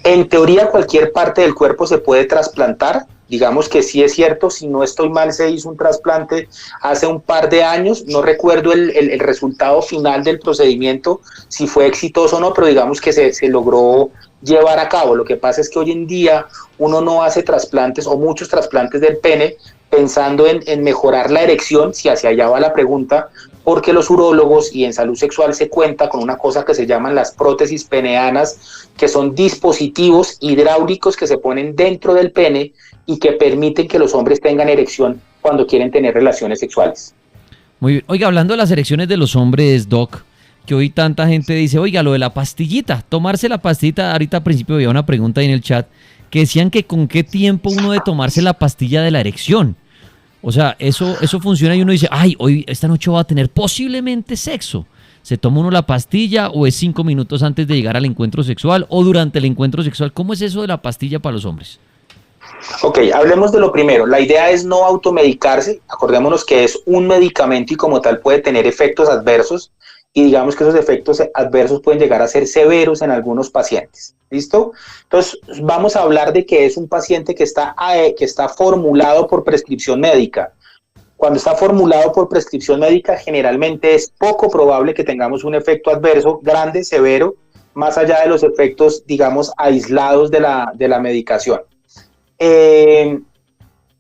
En teoría, cualquier parte del cuerpo se puede trasplantar. Digamos que sí es cierto, si no estoy mal, se hizo un trasplante hace un par de años. No recuerdo el resultado final del procedimiento, si fue exitoso o no, pero digamos que se logró llevar a cabo. Lo que pasa es que hoy en día uno no hace trasplantes o muchos trasplantes del pene pensando en mejorar la erección, si hacia allá va la pregunta, porque los urólogos y en salud sexual se cuenta con una cosa que se llaman las prótesis peneanas, que son dispositivos hidráulicos que se ponen dentro del pene y que permiten que los hombres tengan erección cuando quieren tener relaciones sexuales. Muy bien. Oiga, hablando de las erecciones de los hombres, Doc, que hoy tanta gente dice, oiga, lo de la pastillita, tomarse la pastillita, ahorita al principio había una pregunta ahí en el chat, que decían que con qué tiempo uno debe tomarse la pastilla de la erección. O sea, eso funciona y uno dice, ay, hoy, esta noche va a tener posiblemente sexo. ¿Se toma uno la pastilla o es 5 minutos antes de llegar al encuentro sexual o durante el encuentro sexual? ¿Cómo es eso de la pastilla para los hombres? Ok, hablemos de lo primero. La idea es no automedicarse. Acordémonos que es un medicamento y como tal puede tener efectos adversos. Y digamos que esos efectos adversos pueden llegar a ser severos en algunos pacientes. ¿Listo? Entonces, vamos a hablar de que es un paciente que está formulado por prescripción médica. Cuando está formulado por prescripción médica, generalmente es poco probable que tengamos un efecto adverso grande, severo, más allá de los efectos, digamos, aislados de la medicación.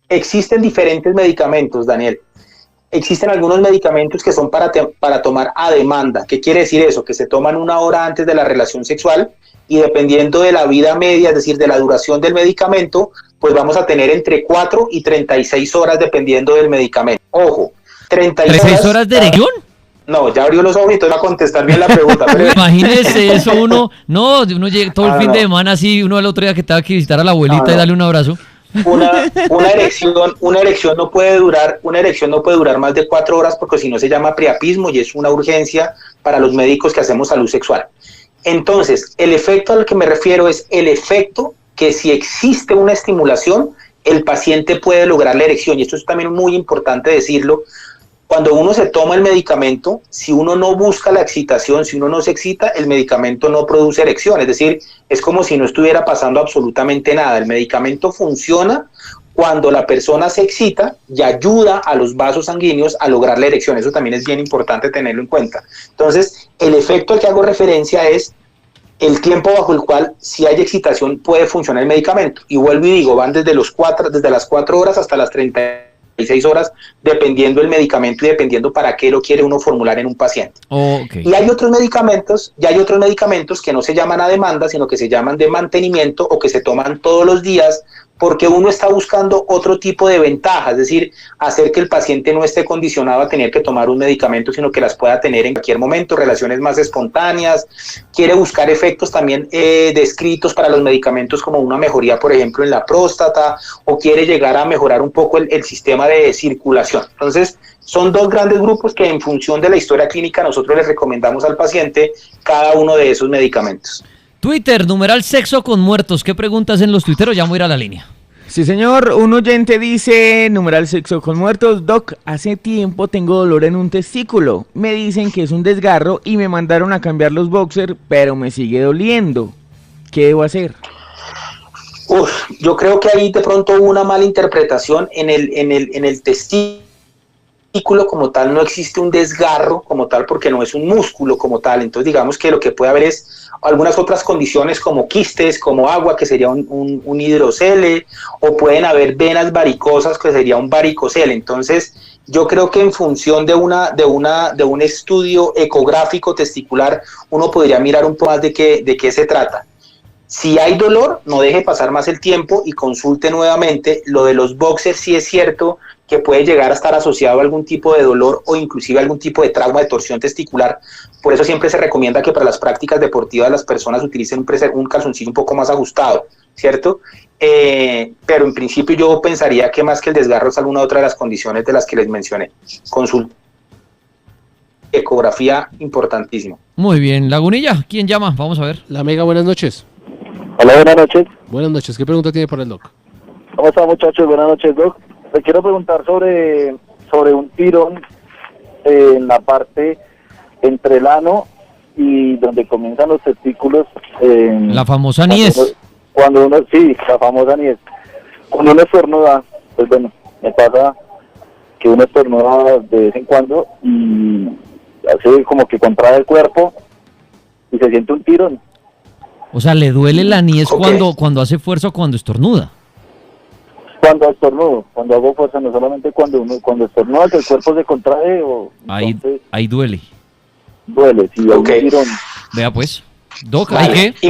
Existen diferentes medicamentos, Daniel. Existen algunos medicamentos que son para tomar a demanda. ¿Qué quiere decir eso? Que se toman 1 hora antes de la relación sexual y dependiendo de la vida media, es decir, de la duración del medicamento, pues vamos a tener entre 4 y 36 horas dependiendo del medicamento. Ojo, 36 horas de erección. No, ya abrió los ojos y entonces va a contestar bien la pregunta. Pero... Imagínese eso, uno llega todo el fin de semana así, uno al otro día que estaba que visitar a la abuelita y darle un abrazo. Una erección no puede durar más de 4 horas porque si no se llama priapismo y es una urgencia para los médicos que hacemos salud sexual. Entonces, el efecto al que me refiero es el efecto que si existe una estimulación, el paciente puede lograr la erección, y esto es también muy importante decirlo. Cuando uno se toma el medicamento, si uno no busca la excitación, si uno no se excita, el medicamento no produce erección, es decir, es como si no estuviera pasando absolutamente nada. El medicamento funciona cuando la persona se excita y ayuda a los vasos sanguíneos a lograr la erección. Eso también es bien importante tenerlo en cuenta. Entonces, el efecto al que hago referencia es el tiempo bajo el cual, si hay excitación, puede funcionar el medicamento. Y vuelvo y digo, van desde las 4 horas hasta las 36 horas, dependiendo del medicamento y dependiendo para qué lo quiere uno formular en un paciente. Okay. Y hay otros medicamentos que no se llaman a demanda, sino que se llaman de mantenimiento o que se toman todos los días, porque uno está buscando otro tipo de ventaja, es decir, hacer que el paciente no esté condicionado a tener que tomar un medicamento, sino que las pueda tener en cualquier momento, relaciones más espontáneas, quiere buscar efectos también descritos para los medicamentos como una mejoría, por ejemplo, en la próstata, o quiere llegar a mejorar un poco el sistema de circulación. Entonces, son dos grandes grupos que en función de la historia clínica nosotros les recomendamos al paciente cada uno de esos medicamentos. Twitter, numeral sexo con muertos. ¿Qué preguntas en los tuiteros? Ya voy a ir a la línea. Sí, señor. Un oyente dice, numeral sexo con muertos. Doc, hace tiempo tengo dolor en un testículo. Me dicen que es un desgarro y me mandaron a cambiar los boxers, pero me sigue doliendo. ¿Qué debo hacer? Yo creo que ahí de pronto hubo una mala interpretación en el testículo como tal. No existe un desgarro como tal porque no es un músculo como tal. Entonces digamos que lo que puede haber es algunas otras condiciones como quistes, como agua, que sería un hidrocele, o pueden haber venas varicosas, que sería un varicocele. Entonces yo creo que en función de un estudio ecográfico testicular uno podría mirar un poco más de qué se trata. Si hay dolor, no deje pasar más el tiempo y consulte nuevamente. Lo de los boxers sí es cierto que puede llegar a estar asociado a algún tipo de dolor o inclusive algún tipo de trauma de torsión testicular. Por eso siempre se recomienda que para las prácticas deportivas las personas utilicen un calzoncillo un poco más ajustado, ¿cierto? Pero en principio yo pensaría que más que el desgarro es alguna otra de las condiciones de las que les mencioné. Consulta. Ecografía importantísimo. Muy bien. Lagunilla, ¿quién llama? Vamos a ver. La Mega, buenas noches. Hola, buenas noches. Buenas noches. ¿Qué pregunta tiene para el Doc? ¿Cómo están, muchachos? Buenas noches, Doc. Le quiero preguntar sobre un tirón en la parte entre el ano y donde comienzan los testículos. La famosa niez. La famosa niez. Cuando uno estornuda, pues bueno, me pasa que uno estornuda de vez en cuando y hace como que contrae el cuerpo y se siente un tirón. O sea, ¿le duele la niez Okay. cuando hace fuerza o cuando estornuda? Cuando estornudo, cuando hago fuerza, no solamente cuando estornuda, que el cuerpo se contrae o Ahí duele. duele, si hay un tirón. Vea pues. Doc, Vale. ¿hay qué?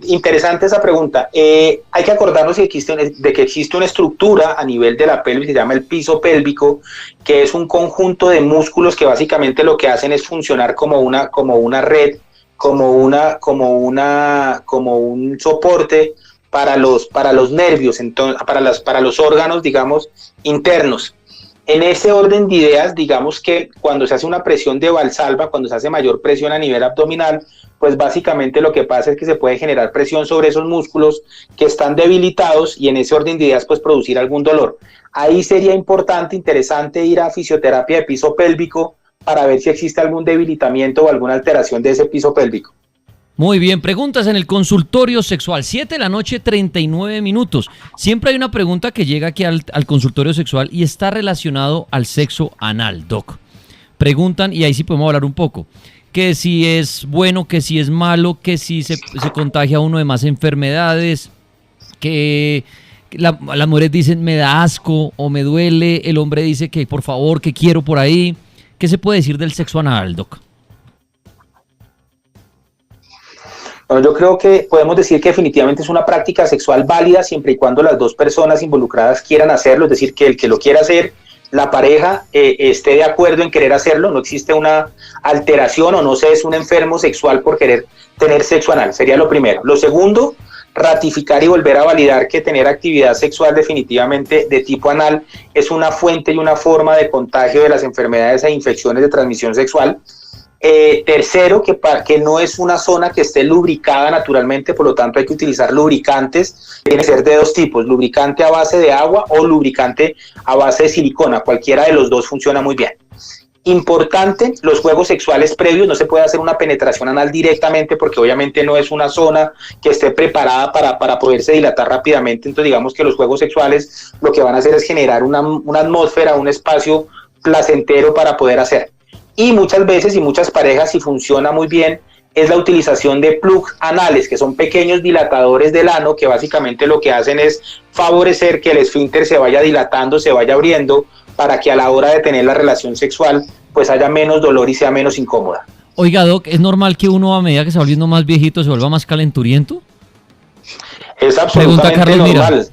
Interesante esa pregunta. Hay que acordarnos de que existe una estructura a nivel de la pelvis, se llama el piso pélvico, que es un conjunto de músculos que básicamente lo que hacen es funcionar como una red, como un soporte para los nervios, entonces, para los órganos, digamos, internos. En ese orden de ideas, digamos que cuando se hace una presión de Valsalva, cuando se hace mayor presión a nivel abdominal, pues básicamente lo que pasa es que se puede generar presión sobre esos músculos que están debilitados y en ese orden de ideas pues producir algún dolor. Ahí sería interesante ir a fisioterapia de piso pélvico para ver si existe algún debilitamiento o alguna alteración de ese piso pélvico. Muy bien, preguntas en el consultorio sexual, 7 de la noche, 39 minutos. Siempre hay una pregunta que llega aquí al consultorio sexual y está relacionado al sexo anal, Doc. Preguntan, y ahí sí podemos hablar un poco, que si es bueno, que si es malo, que si se contagia uno de más enfermedades, que las mujeres dicen me da asco o me duele, el hombre dice que por favor, que quiero por ahí. ¿Qué se puede decir del sexo anal, Doc? Bueno, yo creo que podemos decir que definitivamente es una práctica sexual válida siempre y cuando las dos personas involucradas quieran hacerlo, es decir, que el que lo quiera hacer la pareja esté de acuerdo en querer hacerlo, no existe una alteración o no se es un enfermo sexual por querer tener sexo anal, sería lo primero. Lo segundo, ratificar y volver a validar que tener actividad sexual definitivamente de tipo anal es una fuente y una forma de contagio de las enfermedades e infecciones de transmisión sexual. Tercero, que no es una zona que esté lubricada naturalmente, por lo tanto hay que utilizar lubricantes. Tiene que ser de dos tipos, lubricante a base de agua o lubricante a base de silicona, cualquiera de los dos funciona muy bien. Importante, los juegos sexuales previos, no se puede hacer una penetración anal directamente porque obviamente no es una zona que esté preparada para poderse dilatar rápidamente, entonces digamos que los juegos sexuales lo que van a hacer es generar una atmósfera, un espacio placentero para poder hacer. Y muchas veces y muchas parejas, si funciona muy bien, es la utilización de plug anales, que son pequeños dilatadores del ano, que básicamente lo que hacen es favorecer que el esfínter se vaya dilatando, se vaya abriendo, para que a la hora de tener la relación sexual, pues haya menos dolor y sea menos incómoda. Oiga, Doc, ¿es normal que uno a medida que se va volviendo más viejito se vuelva más calenturiento? Es absolutamente normal.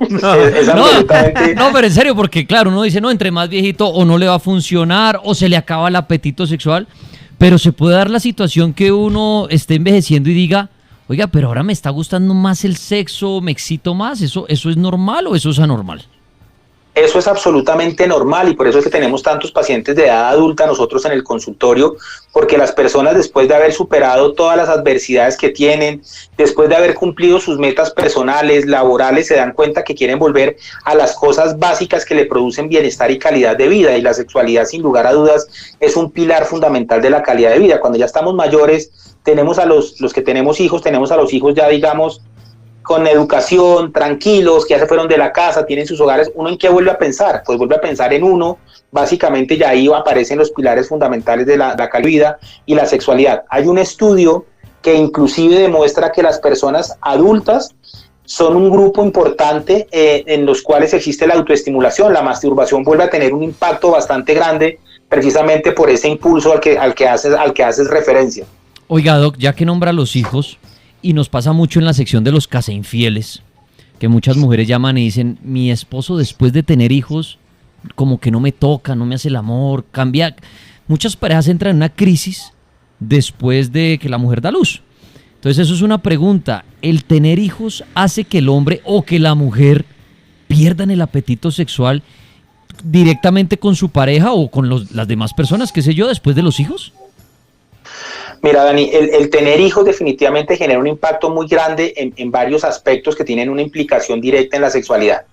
No, pero en serio, porque claro, uno dice, no, entre más viejito o no le va a funcionar o se le acaba el apetito sexual, pero se puede dar la situación que uno esté envejeciendo y diga, oiga, pero ahora me está gustando más el sexo, me excito más, ¿eso es normal o eso es anormal? Eso es absolutamente normal y por eso es que tenemos tantos pacientes de edad adulta nosotros en el consultorio, porque las personas después de haber superado todas las adversidades que tienen, después de haber cumplido sus metas personales, laborales, se dan cuenta que quieren volver a las cosas básicas que le producen bienestar y calidad de vida, y la sexualidad sin lugar a dudas es un pilar fundamental de la calidad de vida. Cuando ya estamos mayores, tenemos a los que tenemos hijos, tenemos a los hijos ya digamos con educación, tranquilos, que ya se fueron de la casa, tienen sus hogares, ¿uno en qué vuelve a pensar? Pues vuelve a pensar en uno, básicamente ya ahí aparecen los pilares fundamentales de la calidad de vida y la sexualidad. Hay un estudio que inclusive demuestra que las personas adultas son un grupo importante en los cuales existe la autoestimulación, la masturbación vuelve a tener un impacto bastante grande precisamente por ese impulso al que haces referencia. Oiga, Doc, ya que nombra a los hijos, y nos pasa mucho en la sección de los casainfieles, que muchas mujeres llaman y dicen, mi esposo después de tener hijos, como que no me toca, no me hace el amor, cambia. Muchas parejas entran en una crisis después de que la mujer da luz. Entonces eso es una pregunta, ¿el tener hijos hace que el hombre o que la mujer pierdan el apetito sexual directamente con su pareja o con las demás personas, qué sé yo, después de los hijos? Mira, Dani, el tener hijos definitivamente genera un impacto muy grande en varios aspectos que tienen una implicación directa en la sexualidad.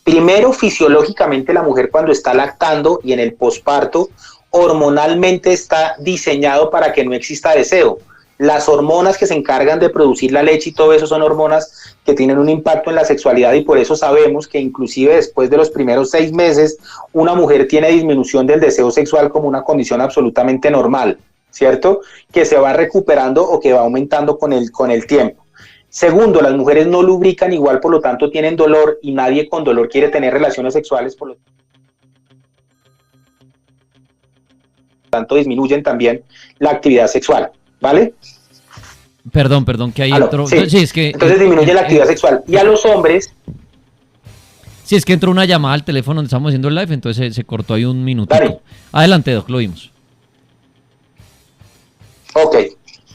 Primero, fisiológicamente la mujer cuando está lactando y en el posparto, hormonalmente está diseñado para que no exista deseo. Las hormonas que se encargan de producir la leche y todo eso son hormonas que tienen un impacto en la sexualidad y por eso sabemos que inclusive después de los primeros 6 meses una mujer tiene disminución del deseo sexual como una condición absolutamente normal, ¿cierto? Que se va recuperando o que va aumentando con el tiempo. Segundo, las mujeres no lubrican igual, por lo tanto tienen dolor y nadie con dolor quiere tener relaciones sexuales, por lo tanto disminuyen también la actividad sexual, ¿vale? Perdón, que ahí entró. Sí. Sí, es que, entonces disminuye la actividad sexual. Y a los hombres... Sí, es que entró una llamada al teléfono donde estamos haciendo el live, entonces se cortó ahí un minuto. Adelante, Doc, lo vimos. Ok,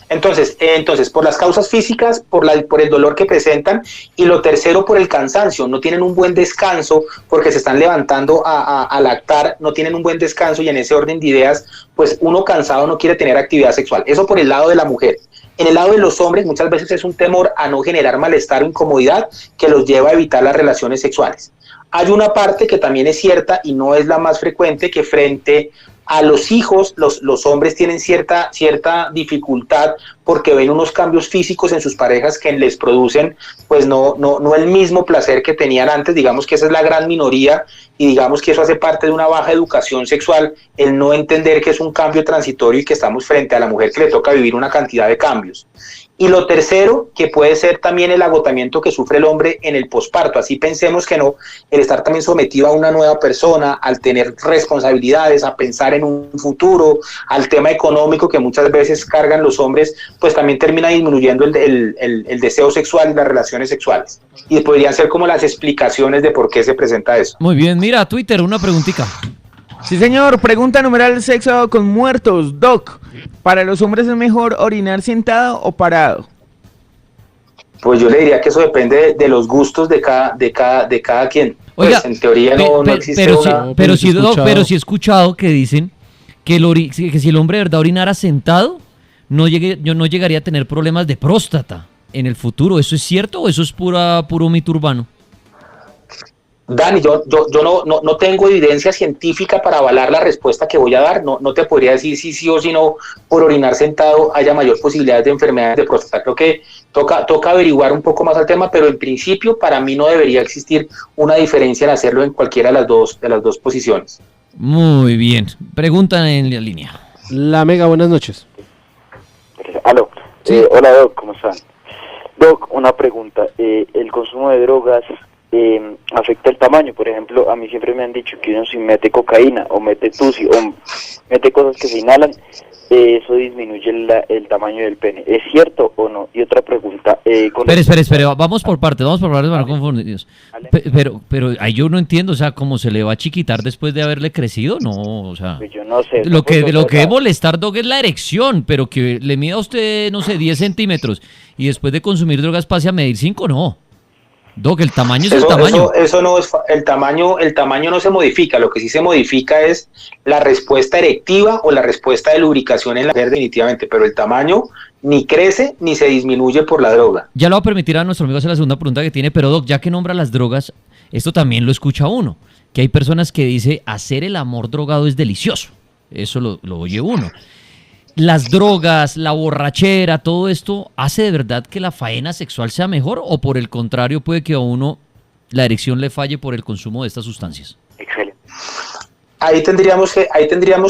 entonces por las causas físicas, por el dolor que presentan, y lo tercero por el cansancio, no tienen un buen descanso porque se están levantando a lactar, no tienen un buen descanso y en ese orden de ideas, pues uno cansado no quiere tener actividad sexual. Eso por el lado de la mujer. En el lado de los hombres muchas veces es un temor a no generar malestar o incomodidad que los lleva a evitar las relaciones sexuales. Hay una parte que también es cierta y no es la más frecuente, que frente a los hijos, los hombres tienen cierta dificultad porque ven unos cambios físicos en sus parejas que les producen pues no el mismo placer que tenían antes. Digamos que esa es la gran minoría y digamos que eso hace parte de una baja educación sexual, el no entender que es un cambio transitorio y que estamos frente a la mujer que le toca vivir una cantidad de cambios. Y lo tercero, que puede ser también el agotamiento que sufre el hombre en el posparto. Así pensemos que no, el estar también sometido a una nueva persona, al tener responsabilidades, a pensar en un futuro, al tema económico que muchas veces cargan los hombres, pues también termina disminuyendo el deseo sexual y las relaciones sexuales. Y podrían ser como las explicaciones de por qué se presenta eso. Muy bien, mira, Twitter, una preguntita. Sí, señor. Pregunta numeral sexo con muertos. Doc, ¿para los hombres es mejor orinar sentado o parado? Pues yo le diría que eso depende de los gustos de cada quien. Oiga, pues en teoría no existe una... pero sí he escuchado que dicen que, que si el hombre de verdad orinara sentado, no llegaría a tener problemas de próstata en el futuro. ¿Eso es cierto o eso es puro mito urbano? Dani, yo no tengo evidencia científica para avalar la respuesta que voy a dar. No te podría decir si sí o si no por orinar sentado haya mayor posibilidad de enfermedades de próstata. Creo que toca averiguar un poco más al tema, pero en principio para mí no debería existir una diferencia en hacerlo en cualquiera de las dos posiciones. Muy bien. Pregunta en la línea. La Mega, buenas noches. Aló. Sí. Hola, Doc, ¿cómo están? Doc, una pregunta. ¿El consumo de drogas afecta el tamaño? Por ejemplo, a mí siempre me han dicho que uno si mete cocaína o mete tusi o mete cosas que se inhalan, eso disminuye el tamaño del pene. ¿Es cierto o no? Y otra pregunta. Espere, vamos por partes, para no confundirnos. Pero ahí yo no entiendo, o sea, ¿cómo se le va a chiquitar después de haberle crecido? No, o sea... Pues yo no sé. Lo que debe molestar, Doc, es la erección, pero que le mida a usted, no sé, 10 centímetros y después de consumir drogas pase a medir 5, no. Doc, el tamaño es el tamaño. Eso no es el tamaño no se modifica. Lo que sí se modifica es la respuesta erectiva o la respuesta de lubricación en la mujer definitivamente, pero el tamaño ni crece ni se disminuye por la droga. Ya lo va a permitir a nuestro amigo hacer la segunda pregunta que tiene, pero Doc, ya que nombra las drogas, esto también lo escucha uno, que hay personas que dice hacer el amor drogado es delicioso. Eso lo oye uno. ¿Las drogas, la borrachera, todo esto hace de verdad que la faena sexual sea mejor o por el contrario puede que a uno la erección le falle por el consumo de estas sustancias? Excelente. Ahí tendríamos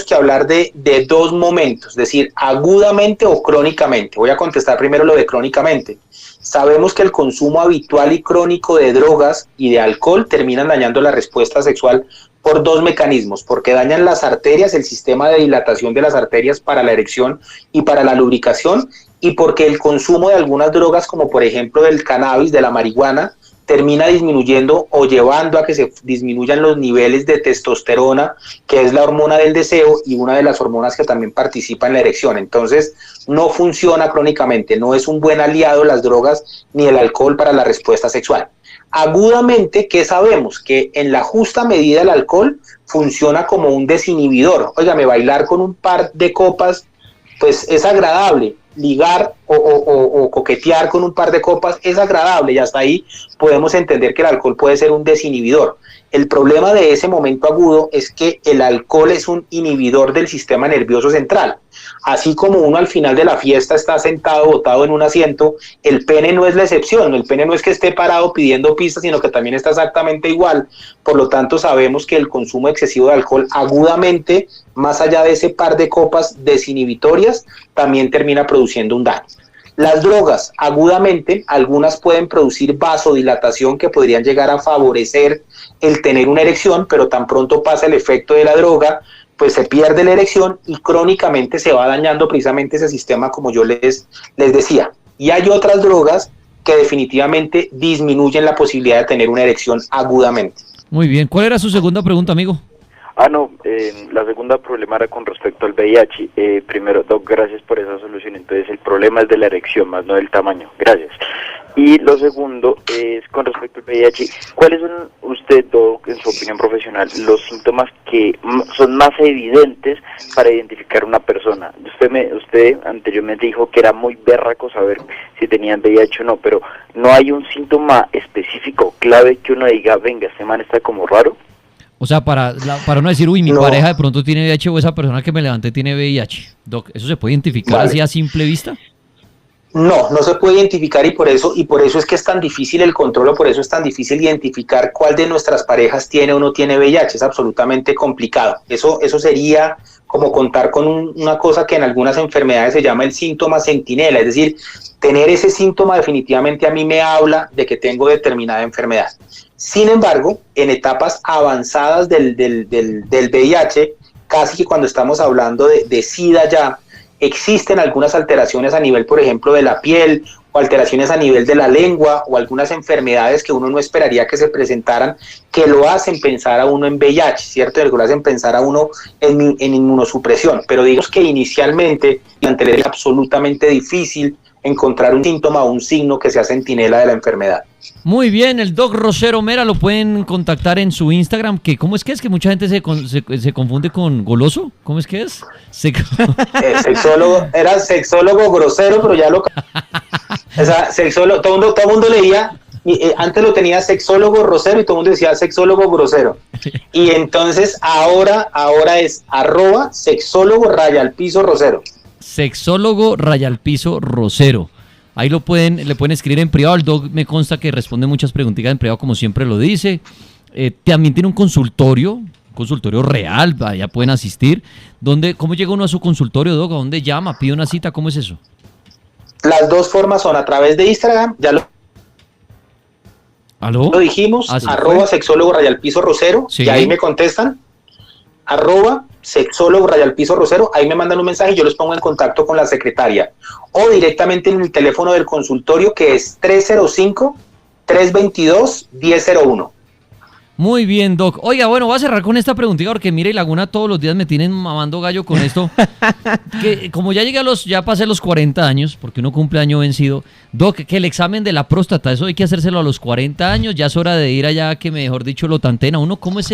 que hablar de dos momentos, es decir, agudamente o crónicamente. Voy a contestar primero lo de crónicamente. Sabemos que el consumo habitual y crónico de drogas y de alcohol terminan dañando la respuesta sexual por dos mecanismos, porque dañan las arterias, el sistema de dilatación de las arterias para la erección y para la lubricación, y porque el consumo de algunas drogas, como por ejemplo del cannabis, de la marihuana, termina disminuyendo o llevando a que se disminuyan los niveles de testosterona, que es la hormona del deseo y una de las hormonas que también participa en la erección. Entonces, no funciona crónicamente, no es un buen aliado las drogas ni el alcohol para la respuesta sexual. Agudamente, ¿qué sabemos? Que en la justa medida el alcohol funciona como un desinhibidor. Óigame, bailar con un par de copas, pues es agradable. Ligar o coquetear con un par de copas es agradable y hasta ahí podemos entender que el alcohol puede ser un desinhibidor. El problema de ese momento agudo es que el alcohol es un inhibidor del sistema nervioso central. Así como uno al final de la fiesta está sentado, botado en un asiento, el pene no es la excepción. El pene no es que esté parado pidiendo pistas, sino que también está exactamente igual. Por lo tanto, sabemos que el consumo excesivo de alcohol agudamente, más allá de ese par de copas desinhibitorias, también termina produciendo un daño. Las drogas, agudamente, algunas pueden producir vasodilatación que podrían llegar a favorecer el tener una erección, pero tan pronto pasa el efecto de la droga, pues se pierde la erección y crónicamente se va dañando precisamente ese sistema, como yo les decía. Y hay otras drogas que definitivamente disminuyen la posibilidad de tener una erección agudamente. Muy bien. ¿Cuál era su segunda pregunta, amigo? La segunda problema era con respecto al VIH. Primero, Doc, gracias por esa solución. Entonces, el problema es de la erección, más no del tamaño. Gracias. Y lo segundo es con respecto al VIH. ¿Cuáles son usted, Doc, en su opinión profesional, los síntomas que son más evidentes para identificar una persona? Usted anteriormente dijo que era muy berraco saber si tenían VIH o no, pero ¿no hay un síntoma específico, clave, que uno diga, venga, este man está como raro? O sea, para no decir, uy, mi pareja de pronto tiene VIH o esa persona que me levanté tiene VIH. Doc, ¿eso se puede identificar así a simple vista? No se puede identificar y por eso es que es tan difícil el control, o por eso es tan difícil identificar cuál de nuestras parejas tiene o no tiene VIH. Es absolutamente complicado. Eso sería como contar con una cosa que en algunas enfermedades se llama el síntoma centinela, es decir, tener ese síntoma definitivamente a mí me habla de que tengo determinada enfermedad. Sin embargo, en etapas avanzadas del VIH, casi que cuando estamos hablando de SIDA ya, existen algunas alteraciones a nivel, por ejemplo, de la piel, o alteraciones a nivel de la lengua, o algunas enfermedades que uno no esperaría que se presentaran, que lo hacen pensar a uno en VIH, ¿cierto? Que lo hacen pensar a uno en inmunosupresión. Pero digamos que inicialmente, es absolutamente difícil encontrar un síntoma o un signo que sea centinela de la enfermedad. Muy bien, el Doc Rosero Mera lo pueden contactar en su Instagram, que ¿cómo es que mucha gente se confunde con goloso? ¿Cómo es que es? Sexólogo, era sexólogo grosero, pero ya lo... O sea, sexólogo, todo el mundo leía, antes lo tenía sexólogo rosero y todo el mundo decía sexólogo grosero. Y entonces ahora es @sexólogo_rosero. Sexólogo Rosero. Ahí le pueden escribir en privado. El Doc me consta que responde muchas preguntitas en privado, como siempre lo dice. También tiene un consultorio real, ya pueden asistir. ¿Cómo llega uno a su consultorio, Doc? ¿A dónde llama? ¿Pide una cita? ¿Cómo es eso? Las dos formas son a través de Instagram, ya lo dijimos, @sexólogo_rosero, ¿sí? Y ahí me contestan, @sexólogo_rosero, ahí me mandan un mensaje y yo los pongo en contacto con la secretaria, o directamente en el teléfono del consultorio, que es 305-322-1001. Muy bien, Doc. Oiga, bueno, voy a cerrar con esta preguntita porque mire, Laguna todos los días me tienen mamando gallo con esto. Que como ya pasé los 40 años, porque uno cumple año vencido, Doc, que el examen de la próstata, eso hay que hacérselo a los 40 años, ya es hora de ir allá que mejor dicho lo tanteen a uno. ¿Cómo es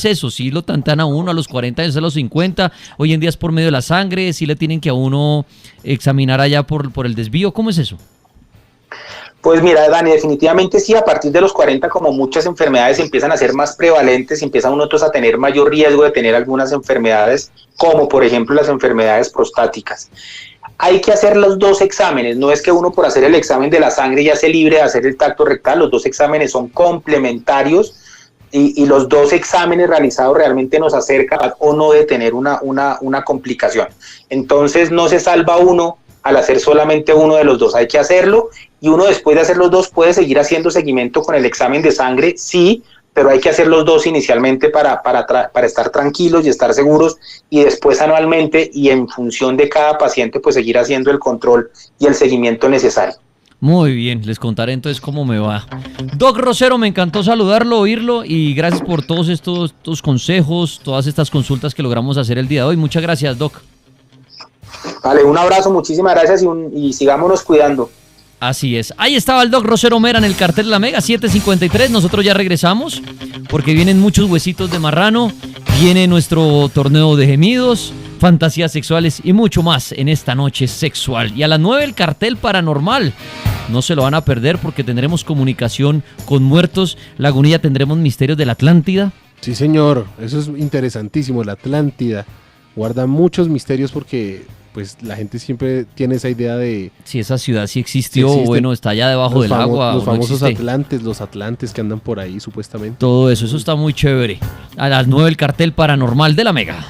eso? Si lo tantean a uno a los 40 años, a los 50, hoy en día es por medio de la sangre, si le tienen que a uno examinar allá por el desvío, ¿cómo es eso? Pues mira, Dani, definitivamente sí, a partir de los 40, como muchas enfermedades empiezan a ser más prevalentes, empiezan otros a tener mayor riesgo de tener algunas enfermedades, como por ejemplo las enfermedades prostáticas. Hay que hacer los dos exámenes, no es que uno por hacer el examen de la sangre ya se libre de hacer el tacto rectal, los dos exámenes son complementarios y los dos exámenes realizados realmente nos acercan o no de tener una complicación. Entonces no se salva uno al hacer solamente uno de los dos, hay que hacerlo, y uno después de hacer los dos puede seguir haciendo seguimiento con el examen de sangre, sí, pero hay que hacer los dos inicialmente para estar tranquilos y estar seguros, y después anualmente y en función de cada paciente pues seguir haciendo el control y el seguimiento necesario. Muy bien, les contaré entonces cómo me va. Doc Rosero, me encantó saludarlo, oírlo, y gracias por todos estos consejos, todas estas consultas que logramos hacer el día de hoy. Muchas gracias, Doc. Vale, un abrazo, muchísimas gracias y sigámonos cuidando. Así es. Ahí estaba el Doc Rosero Mera en el cartel de la Mega, 7:53. Nosotros ya regresamos porque vienen muchos huesitos de marrano, viene nuestro torneo de gemidos, fantasías sexuales y mucho más en esta noche sexual. Y a las 9 el cartel paranormal. No se lo van a perder porque tendremos comunicación con muertos. Lagunilla, tendremos misterios de la Atlántida. Sí, señor. Eso es interesantísimo. La Atlántida guarda muchos misterios porque pues la gente siempre tiene esa idea de... Si esa ciudad sí existió, bueno, está allá debajo del agua. Los famosos los atlantes que andan por ahí supuestamente. Todo eso está muy chévere. A las 9 el cartel paranormal de la Mega.